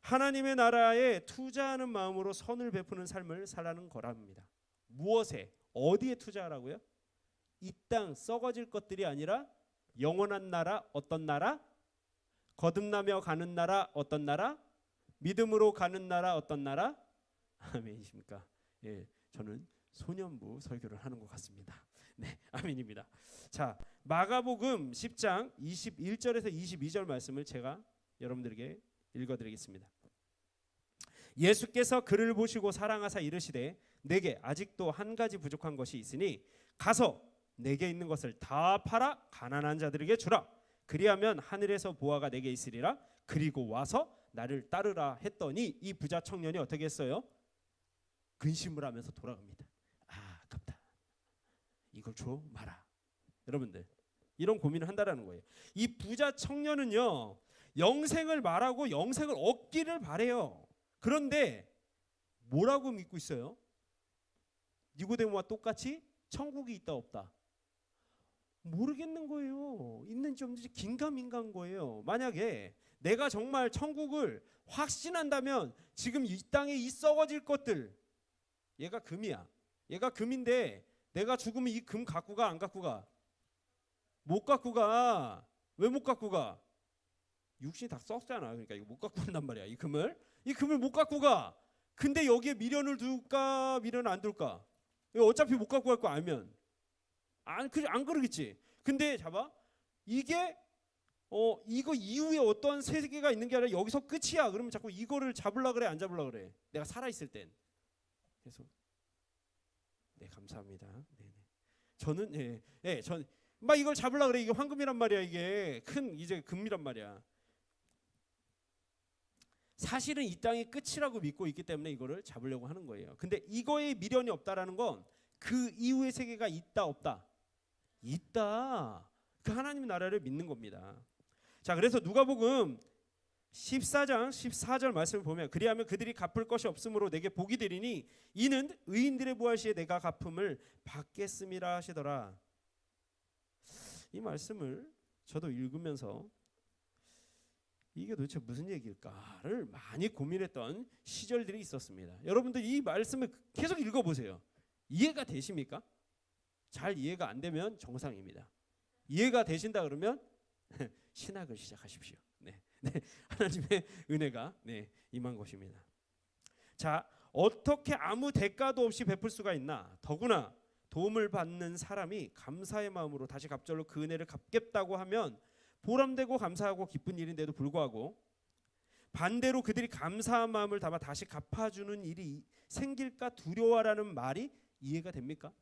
하나님의 나라에 투자하는 마음으로 선을 베푸는 삶을 살라는 거랍니다. 무엇에? 어디에 투자하라고요? 이 땅 썩어질 것들이 아니라 영원한 나라. 어떤 나라? 거듭나며 가는 나라. 어떤 나라? 믿음으로 가는 나라. 어떤 나라? 아멘이십니까? 예, 저는 소년부 설교를 하는 것 같습니다. 네, 아멘입니다. 자, 마가복음 10장 21절에서 22절 말씀을 제가 여러분들에게 읽어드리겠습니다. 예수께서 그를 보시고 사랑하사 이르시되 내게 아직도 한 가지 부족한 것이 있으니 가서 내게 있는 것을 다 팔아 가난한 자들에게 주라. 그리하면 하늘에서 보화가 내게 있으리라. 그리고 와서 나를 따르라 했더니 이 부자 청년이 어떻게 했어요? 근심을 하면서 돌아갑니다. 아, 아깝다. 이걸 줘 마라. 여러분들 이런 고민을 한다라는 거예요. 이 부자 청년은요, 영생을 말하고 영생을 얻기를 바래요. 그런데 뭐라고 믿고 있어요? 니고데모와 똑같이 천국이 있다 없다? 모르겠는 거예요. 있는지 없는지 긴가민가한 거예요. 만약에 내가 정말 천국을 확신한다면 지금 이 땅에 이 썩어질 것들, 얘가 금이야. 얘가 금인데 내가 죽으면 이 금 갖고 가, 안 갖고 가? 못 갖고 가. 왜 못 갖고 가? 육신이 다 썩잖아. 그러니까 이거 못 갖고 간단 말이야. 이 금을 못 갖고 가. 근데 여기에 미련을 둘까, 미련을 안 둘까? 이거 어차피 못 갖고 갈 거 알면 안 그러겠지. 근데 잡아, 이게 이거 이후에 어떤 세계가 있는 게 아니라 여기서 끝이야. 그러면 자꾸 이거를 잡으려 그래, 안 잡으려 그래? 내가 살아 있을 땐. 그래서 네, 감사합니다. 네. 저는 저는 막 이걸 잡으려 그래. 이게 황금이란 말이야. 이게 큰 이제 금이란 말이야. 사실은 이 땅이 끝이라고 믿고 있기 때문에 이거를 잡으려고 하는 거예요. 근데 이거에 미련이 없다라는 건 그 이후의 세계가 있다 없다? 있다. 그 하나님의 나라를 믿는 겁니다. 자, 그래서 누가복음 14장 14절 말씀을 보면 그리하면 그들이 갚을 것이 없으므로 내게 복이 되리니 이는 의인들의 부활 시에 내가 갚음을 받겠음이라 하시더라. 이 말씀을 저도 읽으면서 이게 도대체 무슨 얘기일까를 많이 고민했던 시절들이 있었습니다. 여러분들 이 말씀을 계속 읽어보세요. 이해가 되십니까? 잘 이해가 안 되면 정상입니다. 이해가 되신다 그러면 신학을 시작하십시오. 네. 하나님의 은혜가 임한 것입니다. 자, 어떻게 아무 대가도 없이 베풀 수가 있나? 더구나 도움을 받는 사람이 감사의 마음으로 다시 갑절로 그 은혜를 갚겠다고 하면 보람되고 감사하고 기쁜 일인데도 불구하고 반대로 그들이 감사한 마음을 담아 다시 갚아주는 일이 생길까 두려워라는 말이 이해가 됩니까?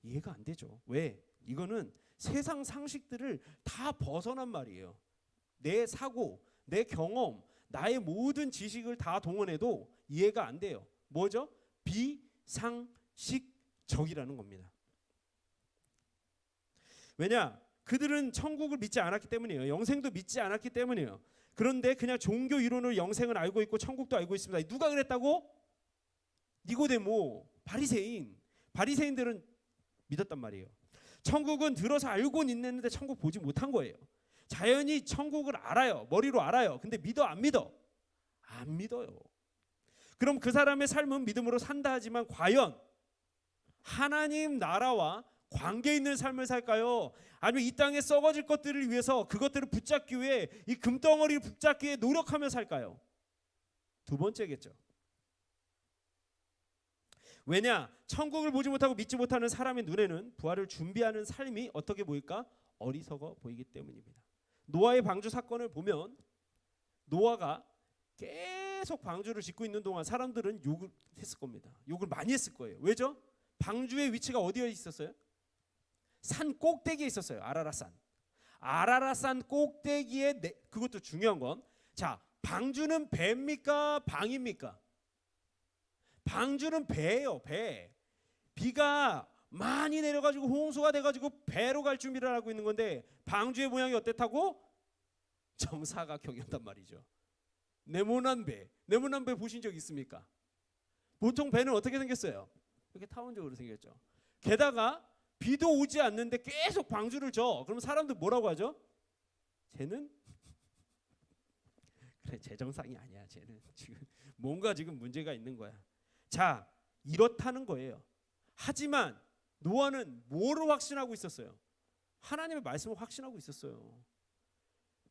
이해가 안 되죠. 왜? 이거는 세상 상식들을 다 벗어난 말이에요. 내 사고, 내 경험, 나의 모든 지식을 다 동원해도 이해가 안 돼요. 뭐죠? 비상식적이라는 겁니다. 왜냐? 그들은 천국을 믿지 않았기 때문이에요. 영생도 믿지 않았기 때문이에요. 그런데 그냥 종교 이론으로 영생을 알고 있고 천국도 알고 있습니다. 누가 그랬다고? 니고데모, 바리새인들은 믿었단 말이에요. 천국은 들어서 알고는 있는데 천국 보지 못한 거예요. 자연히 천국을 알아요. 머리로 알아요. 근데 믿어 안 믿어? 안 믿어요. 그럼 그 사람의 삶은 믿음으로 산다 하지만 과연 하나님 나라와 관계 있는 삶을 살까요? 아니면 이 땅에 썩어질 것들을 위해서 그것들을 붙잡기 위해 이 금덩어리를 붙잡기 위해 노력하며 살까요? 두 번째겠죠. 왜냐? 천국을 보지 못하고 믿지 못하는 사람의 눈에는 부활을 준비하는 삶이 어떻게 보일까? 어리석어 보이기 때문입니다. 노아의 방주 사건을 보면 노아가 계속 방주를 짓고 있는 동안 사람들은 욕을 했을 겁니다. 욕을 많이 했을 거예요. 왜죠? 방주의 위치가 어디에 있었어요? 산 꼭대기에 있었어요. 아라랏산 꼭대기에 그것도 중요한 건, 자, 방주는 배입니까? 방입니까? 방주는 배예요. 배. 비가 많이 내려가지고 홍수가 돼가지고 배로 갈 준비를 하고 있는 건데 방주의 모양이 어땠다고? 정사각형이었단 말이죠. 네모난 배 보신 적 있습니까? 보통 배는 어떻게 생겼어요? 이렇게 타원적으로 생겼죠. 게다가 비도 오지 않는데 계속 방주를 져. 그럼 사람들 뭐라고 하죠? 쟤는 그래, 제 정상이 아니야. 쟤는 지금 뭔가 지금 문제가 있는 거야. 자, 이렇다는 거예요. 하지만 노아는 뭐를 확신하고 있었어요? 하나님의 말씀을 확신하고 있었어요.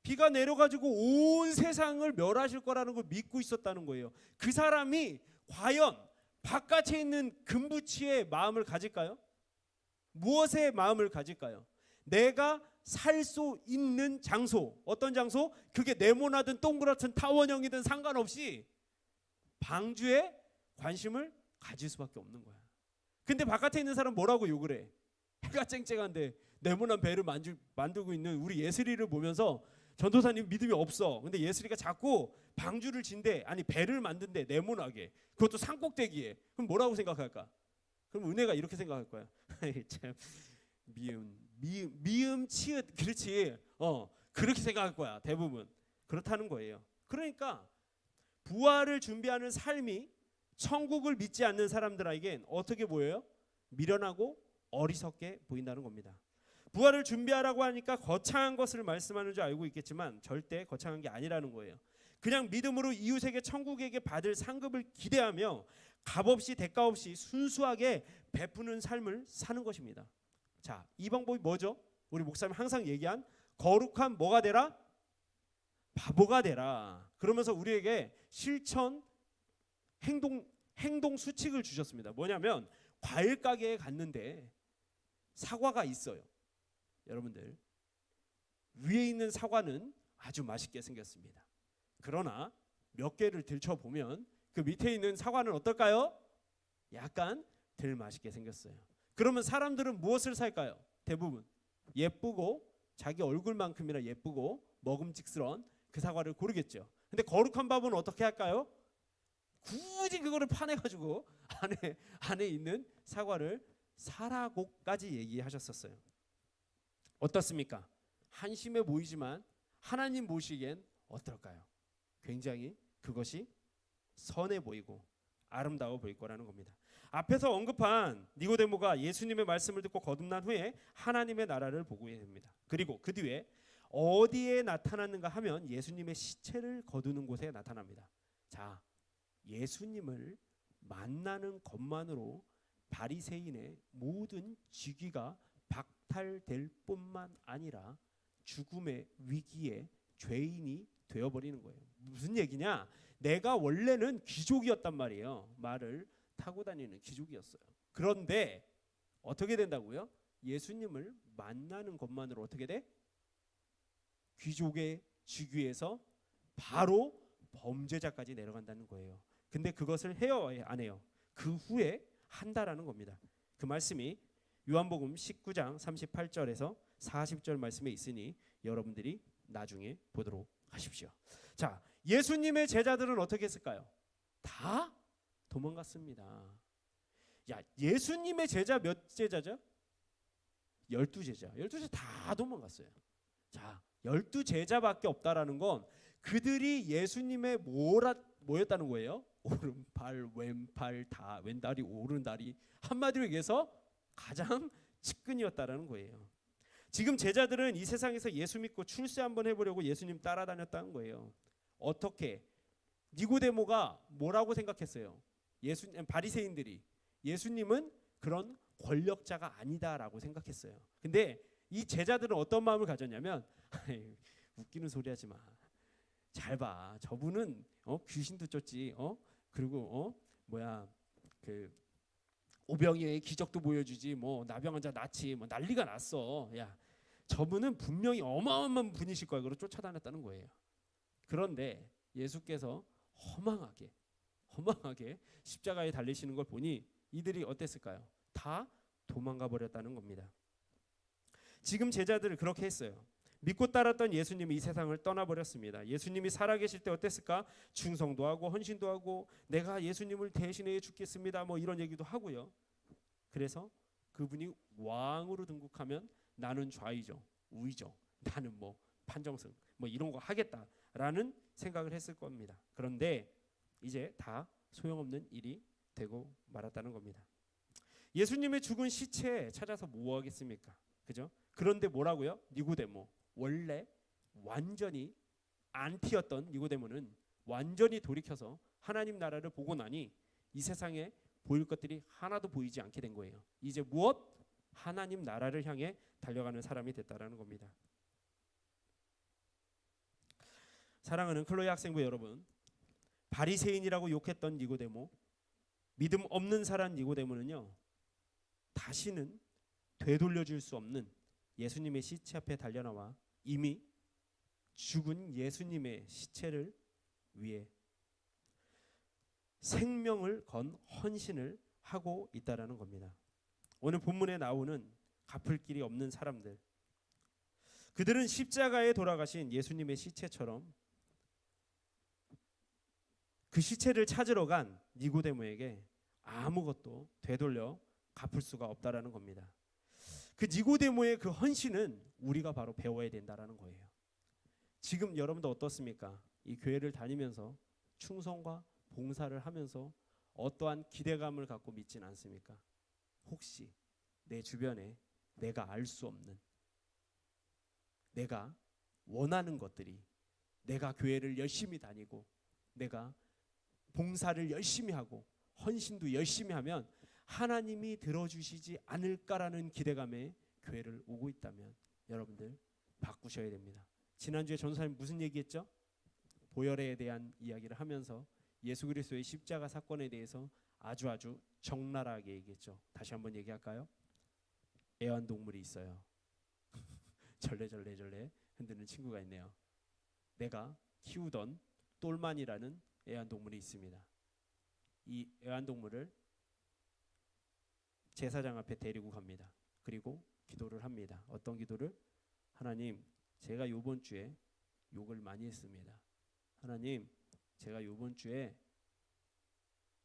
비가 내려가지고 온 세상을 멸하실 거라는 걸 믿고 있었다는 거예요. 그 사람이 과연 바깥에 있는 금부치의 마음을 가질까요? 무엇의 마음을 가질까요? 내가 살 수 있는 장소, 어떤 장소? 그게 네모나든 동그랗든 타원형이든 상관없이 방주에 관심을 가질 수밖에 없는 거야. 근데 바깥에 있는 사람 뭐라고 욕을 해? 해가 쨍쨍한데 네모난 배를 만들고 있는 우리 예슬이를 보면서 전도사님 믿음이 없어. 근데 예슬이가 자꾸 방주를 진대, 아니 배를 만든대, 네모나게, 그것도 산꼭대기에. 그럼 뭐라고 생각할까? 그럼 은혜가 이렇게 생각할 거야. 참 미음 치읓, 그렇지. 그렇게 생각할 거야. 대부분 그렇다는 거예요. 그러니까 부활을 준비하는 삶이 천국을 믿지 않는 사람들에겐 어떻게 보여요? 미련하고 어리석게 보인다는 겁니다. 부활을 준비하라고 하니까 거창한 것을 말씀하는 줄 알고 있겠지만 절대 거창한 게 아니라는 거예요. 그냥 믿음으로 이웃에게 천국에게 받을 상급을 기대하며 값없이 대가 없이 순수하게 베푸는 삶을 사는 것입니다. 자, 이 방법이 뭐죠? 우리 목사님 항상 얘기한 거룩한 뭐가 되라? 바보가 되라. 그러면서 우리에게 실천 행동 수칙을 주셨습니다. 뭐냐면 과일 가게에 갔는데 사과가 있어요. 여러분들, 위에 있는 사과는 아주 맛있게 생겼습니다. 그러나 몇 개를 들춰보면 그 밑에 있는 사과는 어떨까요? 약간 덜 맛있게 생겼어요. 그러면 사람들은 무엇을 살까요? 대부분 예쁘고 자기 얼굴만큼이나 예쁘고 먹음직스러운 그 사과를 고르겠죠. 근데 거룩한 밥은 어떻게 할까요? 굳이 그거를 파내가지고 안에 있는 사과를 사라고까지 얘기하셨었어요. 어떻습니까? 한심해 보이지만 하나님 보시기엔 어떨까요? 굉장히 그것이 선해 보이고 아름다워 보일 거라는 겁니다. 앞에서 언급한 니고데모가 예수님의 말씀을 듣고 거듭난 후에 하나님의 나라를 보게 됩니다. 그리고 그 뒤에 어디에 나타났는가 하면 예수님의 시체를 거두는 곳에 나타납니다. 자, 예수님을 만나는 것만으로 바리새인의 모든 직위가 박탈될 뿐만 아니라 죽음의 위기에 죄인이 되어버리는 거예요. 무슨 얘기냐? 내가 원래는 귀족이었단 말이에요. 말을 타고 다니는 귀족이었어요. 그런데 어떻게 된다고요? 예수님을 만나는 것만으로 어떻게 돼? 귀족의 직위에서 바로 범죄자까지 내려간다는 거예요. 근데 그것을 해요, 안 해요? 그 후에 한다라는 겁니다. 그 말씀이 요한복음 19장 38절에서 40절 말씀에 있으니 여러분들이 나중에 보도록 하십시오. 자, 예수님의 제자들은 어떻게 했을까요? 다 도망갔습니다. 야, 예수님의 제자 몇 제자죠? 12제자. 12제자 다 도망갔어요. 자, 12제자밖에 없다라는 건 그들이 예수님의 뭐였다는 거예요? 오른팔, 왼팔 다, 왼다리, 오른다리, 한마디로 얘기해서 가장 측근이었다라는 거예요. 지금 제자들은 이 세상에서 예수 믿고 출세 한번 해보려고 예수님 따라다녔다는 거예요. 어떻게? 니고데모가 뭐라고 생각했어요? 바리새인들이 예수님은 그런 권력자가 아니다라고 생각했어요. 근데 이 제자들은 어떤 마음을 가졌냐면 웃기는 소리 하지 마. 잘 봐. 저분은 귀신도 쫓지. 그리고 그 오병이어의 기적도 보여주지. 뭐 나병 환자 낫지. 뭐 난리가 났어. 야, 저분은 분명히 어마어마한 분이실 거야. 그러고 쫓아다녔다는 거예요. 그런데 예수께서 허망하게 십자가에 달리시는 걸 보니 이들이 어땠을까요? 다 도망가 버렸다는 겁니다. 지금 제자들을 그렇게 했어요. 믿고 따랐던 예수님이 이 세상을 떠나버렸습니다. 예수님이 살아계실 때 어땠을까? 충성도 하고 헌신도 하고 내가 예수님을 대신해 죽겠습니다. 뭐 이런 얘기도 하고요. 그래서 그분이 왕으로 등극하면 나는 좌의정, 우의정, 나는 뭐 판정승 뭐 이런 거 하겠다라는 생각을 했을 겁니다. 그런데 이제 다 소용없는 일이 되고 말았다는 겁니다. 예수님의 죽은 시체 찾아서 뭐 하겠습니까? 그죠? 그런데 뭐라고요? 니고데모, 원래 완전히 안티였던 니고데모는 완전히 돌이켜서 하나님 나라를 보고 나니 이 세상에 보일 것들이 하나도 보이지 않게 된 거예요. 이제 무엇? 하나님 나라를 향해 달려가는 사람이 됐다라는 겁니다. 사랑하는 클로이 학생부 여러분, 바리새인이라고 욕했던 니고데모, 믿음 없는 사람 니고데모는요, 다시는 되돌려줄 수 없는 예수님의 시체 앞에 달려나와 이미 죽은 예수님의 시체를 위해 생명을 건 헌신을 하고 있다라는 겁니다. 오늘 본문에 나오는 갚을 길이 없는 사람들, 그들은 십자가에 돌아가신 예수님의 시체처럼 그 시체를 찾으러 간 니고데모에게 아무것도 되돌려 갚을 수가 없다라는 겁니다. 그 니고데모의 그 헌신은 우리가 바로 배워야 된다라는 거예요. 지금 여러분도 어떻습니까? 이 교회를 다니면서 충성과 봉사를 하면서 어떠한 기대감을 갖고 믿진 않습니까? 혹시 내 주변에 내가 알 수 없는, 내가 원하는 것들이, 내가 교회를 열심히 다니고 내가 봉사를 열심히 하고 헌신도 열심히 하면 하나님이 들어주시지 않을까라는 기대감에 교회를 오고 있다면 여러분들 바꾸셔야 됩니다. 지난주에 전도사님 무슨 얘기했죠? 보혈에 대한 이야기를 하면서 예수 그리스도의 십자가 사건에 대해서 아주 적나라하게 얘기했죠. 다시 한번 얘기할까요? 애완동물이 있어요. 절레 흔드는 친구가 있네요. 내가 키우던 똘만이라는 애완동물이 있습니다. 이 애완동물을 제사장 앞에 데리고 갑니다. 그리고 기도를 합니다. 어떤 기도를? 하나님, 제가 요번 주에 욕을 많이 했습니다. 하나님, 제가 요번 주에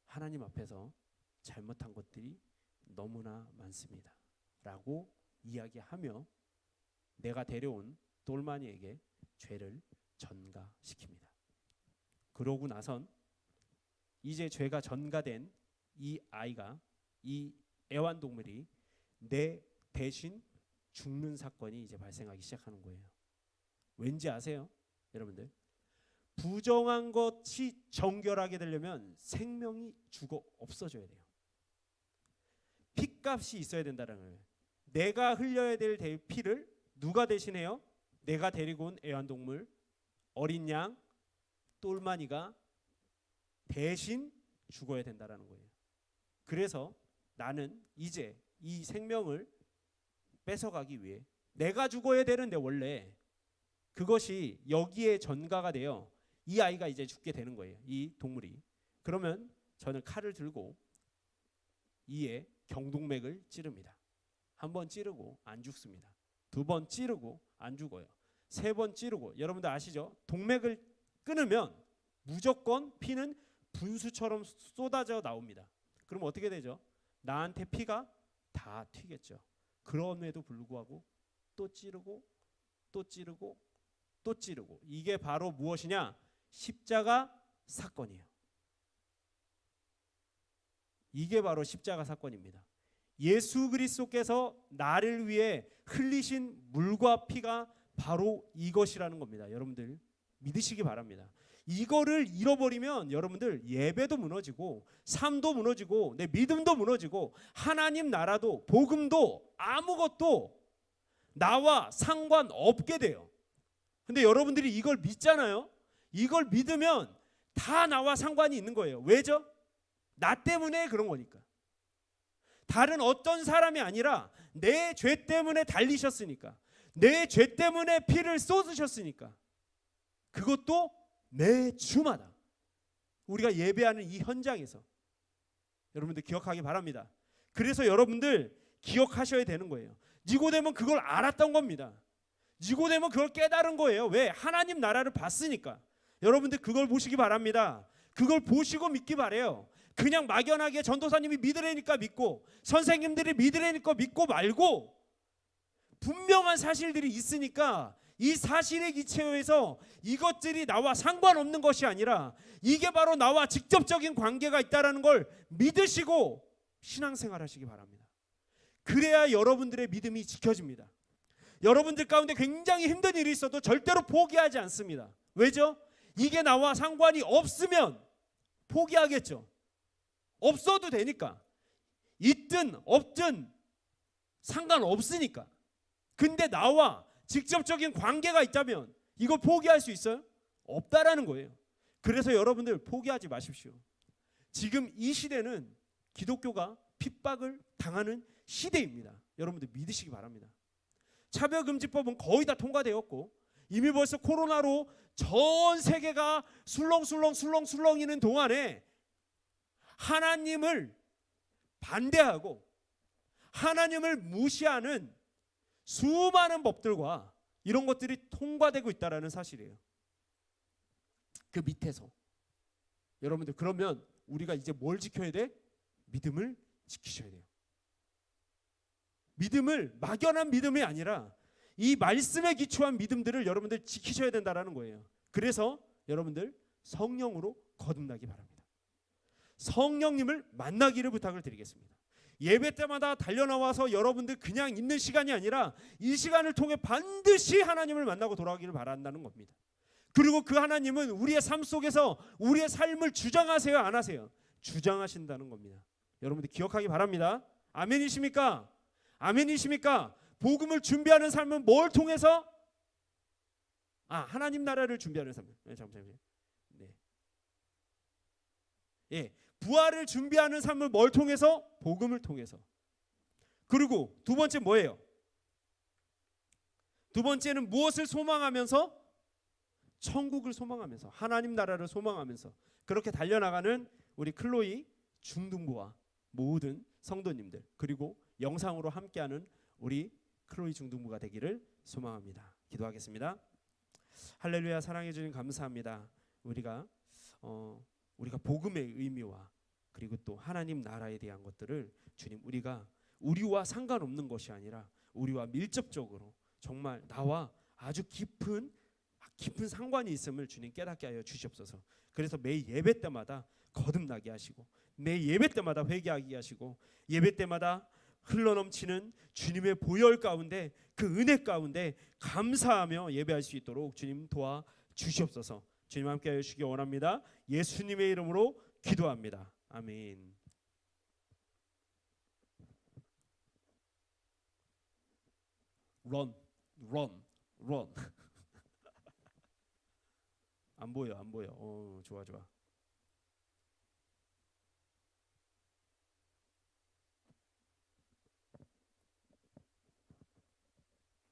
하나님 앞에서 잘못한 것들이 너무나 많습니다. 라고 이야기하며 내가 데려온 똘마니에게 죄를 전가시킵니다. 그러고 나선 이제 죄가 전가된 이 아이가, 이 애완동물이 내 대신 죽는 사건이 이제 발생하기 시작하는 거예요. 왠지 아세요? 여러분들, 부정한 것이 정결하게 되려면 생명이 죽어 없어져야 돼요. 피값이 있어야 된다는 거예요. 내가 흘려야 될 피를 누가 대신해요? 내가 데리고 온 애완동물, 어린 양, 똘마니가 대신 죽어야 된다는 거예요. 그래서 나는 이제 이 생명을 뺏어가기 위해 내가 죽어야 되는데, 원래 그것이 여기에 전가가 되어 이 아이가 이제 죽게 되는 거예요. 이 동물이. 그러면 저는 칼을 들고 이에 경동맥을 찌릅니다. 한 번 찌르고 안 죽습니다. 두 번 찌르고 안 죽어요. 세 번 찌르고, 여러분들 아시죠? 동맥을 끊으면 무조건 피는 분수처럼 쏟아져 나옵니다. 그럼 어떻게 되죠? 나한테 피가 다 튀겠죠. 그럼에도 불구하고 또 찌르고 또 찌르고 또 찌르고, 이게 바로 무엇이냐? 십자가 사건이에요. 이게 바로 십자가 사건입니다. 예수 그리스도께서 나를 위해 흘리신 물과 피가 바로 이것이라는 겁니다. 여러분들 믿으시기 바랍니다. 이거를 잃어버리면 여러분들 예배도 무너지고 삶도 무너지고 내 믿음도 무너지고 하나님 나라도 복음도 아무것도 나와 상관없게 돼요. 근데 여러분들이 이걸 믿잖아요. 이걸 믿으면 다 나와 상관이 있는 거예요. 왜죠? 나 때문에 그런 거니까. 다른 어떤 사람이 아니라 내 죄 때문에 달리셨으니까, 내 죄 때문에 피를 쏟으셨으니까, 그것도 매 주마다 우리가 예배하는 이 현장에서 여러분들 기억하기 바랍니다. 그래서 여러분들 기억하셔야 되는 거예요. 니고데모는 그걸 알았던 겁니다. 니고데모는 그걸 깨달은 거예요. 왜? 하나님 나라를 봤으니까. 여러분들 그걸 보시기 바랍니다. 그걸 보시고 믿기 바래요. 그냥 막연하게 전도사님이 믿으라니까 믿고 선생님들이 믿으라니까 믿고 말고 분명한 사실들이 있으니까 이 사실에 기초해서 이것들이 나와 상관없는 것이 아니라 이게 바로 나와 직접적인 관계가 있다는 걸 믿으시고 신앙생활 하시기 바랍니다. 그래야 여러분들의 믿음이 지켜집니다. 여러분들 가운데 굉장히 힘든 일이 있어도 절대로 포기하지 않습니다. 왜죠? 이게 나와 상관이 없으면 포기하겠죠. 없어도 되니까. 있든 없든 상관없으니까. 근데 나와 직접적인 관계가 있다면 이거 포기할 수 있어요? 없다라는 거예요. 그래서 여러분들 포기하지 마십시오. 지금 이 시대는 기독교가 핍박을 당하는 시대입니다. 여러분들 믿으시기 바랍니다. 차별금지법은 거의 다 통과되었고 이미 벌써 코로나로 전 세계가 술렁이는 동안에 하나님을 반대하고 하나님을 무시하는 수많은 법들과 이런 것들이 통과되고 있다는 사실이에요. 그 밑에서 여러분들 그러면 우리가 이제 뭘 지켜야 돼? 믿음을 지키셔야 돼요. 믿음을 막연한 믿음이 아니라 이 말씀에 기초한 믿음들을 여러분들 지키셔야 된다는 거예요. 그래서 여러분들 성령으로 거듭나기 바랍니다. 성령님을 만나기를 부탁을 드리겠습니다. 예배 때마다 달려나와서 여러분들 그냥 있는 시간이 아니라 이 시간을 통해 반드시 하나님을 만나고 돌아가기를 바란다는 겁니다. 그리고 그 하나님은 우리의 삶 속에서 우리의 삶을 주장하세요, 안 하세요? 주장하신다는 겁니다. 여러분들 기억하기 바랍니다. 아멘이십니까? 아멘이십니까? 복음을 준비하는 삶은 뭘 통해서? 하나님 나라를 준비하는 삶. 잠시만요. 네. 예, 부활을 준비하는 삶을 뭘 통해서? 복음을 통해서. 그리고 두 번째 뭐예요? 두 번째는 무엇을 소망하면서? 천국을 소망하면서, 하나님 나라를 소망하면서 그렇게 달려나가는 우리 클로이 중등부와 모든 성도님들, 그리고 영상으로 함께하는 우리 클로이 중등부가 되기를 소망합니다. 기도하겠습니다. 할렐루야. 사랑해 주님 감사합니다. 우리가 복음의 의미와 그리고 또 하나님 나라에 대한 것들을 주님, 우리와 상관없는 것이 아니라 우리와 밀접적으로 정말 나와 아주 깊은 상관이 있음을 주님 깨닫게 하여 주시옵소서. 그래서 매 예배 때마다 거듭나게 하시고 매 예배 때마다 회개하게 하시고 예배 때마다 흘러넘치는 주님의 보혈 가운데 그 은혜 가운데 감사하며 예배할 수 있도록 주님 도와 주시옵소서. 주님 함께 하여 주시기 원합니다. 예수님의 이름으로 기도합니다. 아멘. run. 안 보여. 좋아.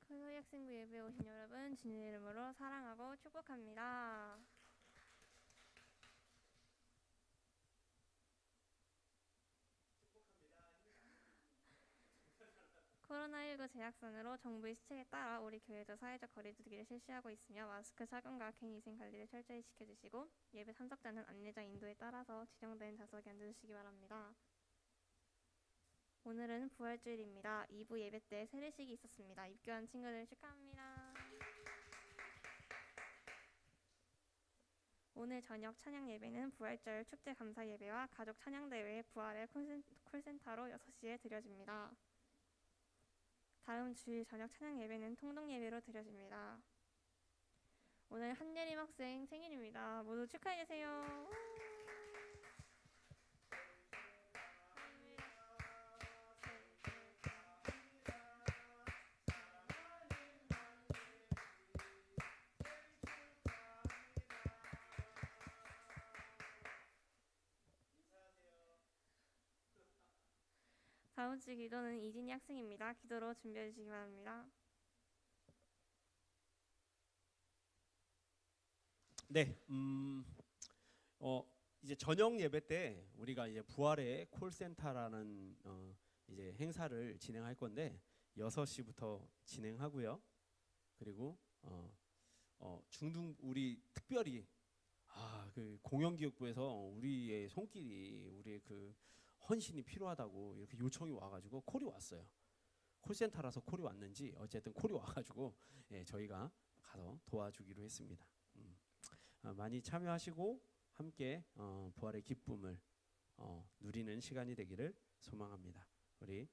클로이 학생부 예배에 오신 여러분, 주님의 이름으로 사랑하고 축복합니다. 코로나19 재확산으로 정부의 시책에 따라 우리 교회도 사회적 거리두기를 실시하고 있으며 마스크 착용과 개인위생 관리를 철저히 지켜주시고 예배 참석자는 안내자 인도에 따라서 지정된 좌석에 앉아주시기 바랍니다. 오늘은 부활주일입니다. 2부 예배 때 세례식이 있었습니다. 입교한 친구들 축하합니다. 오늘 저녁 찬양 예배는 부활절 축제 감사 예배와 가족 찬양대회 부활의 콜센터로 6시에 드려집니다. 다음 주일 저녁 찬양 예배는 통동 예배로 드려집니다. 오늘 한예림 학생 생일입니다. 모두 축하해주세요. 다음 주 기도는 이진희 학생입니다. 기도로 준비해 주시기 바랍니다. 네, 이제 저녁 예배 때 우리가 이제 부활의 콜센터라는 이제 행사를 진행할 건데 6시부터 진행하고요. 그리고 우리 특별히 그 공영기획부에서 우리의 손길이 우리의 그 헌신이 필요하다고 이렇게 요청이 와가지고 콜이 왔어요. 콜센터라서 콜이 왔는지 어쨌든 콜이 와가지고 예, 저희가 가서 도와주기로 했습니다. 많이 참여하시고 함께 부활의 기쁨을 누리는 시간이 되기를 소망합니다. 우리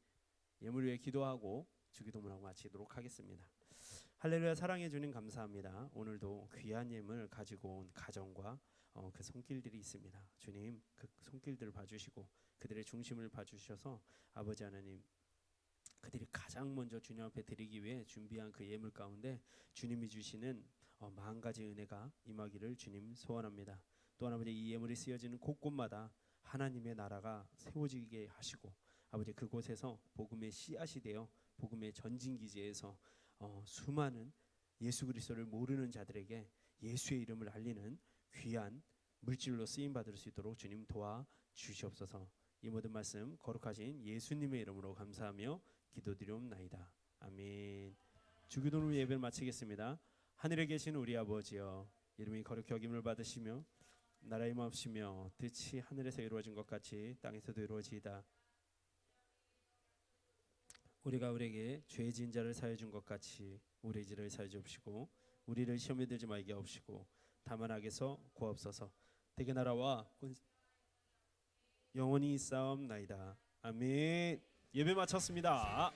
예물 위해 기도하고 주기도문하고 마치도록 하겠습니다. 할렐루야. 사랑해 주님 감사합니다. 오늘도 귀한 예물 가지고 온 가정과 그 손길들이 있습니다. 주님 그 손길들을 봐주시고 그들의 중심을 봐주셔서 아버지 하나님 그들이 가장 먼저 주님 앞에 드리기 위해 준비한 그 예물 가운데 주님이 주시는 만 가지 은혜가 임하기를 주님 소원합니다. 또한 아버지 이 예물이 쓰여지는 곳곳마다 하나님의 나라가 세워지게 하시고 아버지 그곳에서 복음의 씨앗이 되어 복음의 전진기지에서 수많은 예수 그리스도를 모르는 자들에게 예수의 이름을 알리는 귀한 물질로 쓰임 받을 수 있도록 주님 도와주시옵소서. 이 모든 말씀 거룩하신 예수님의 이름으로 감사하며 기도드리옵나이다. 아멘. 주기도문 예배를 마치겠습니다. 하늘에 계신 우리 아버지여 이름이 거룩히 여김을 받으시며 나라의 임하옵시며 뜻이 하늘에서 이루어진 것 같이 땅에서도 이루어지이다. 우리가 우리에게 죄 지은 자를 사해 준 것 같이 우리의 죄를 사해 주옵시고 우리를 시험에 들지 말게 하옵시고 다만 악에서 구하옵소서. 대개 나라와 영원히 싸움나이다. 아멘. 예배 마쳤습니다.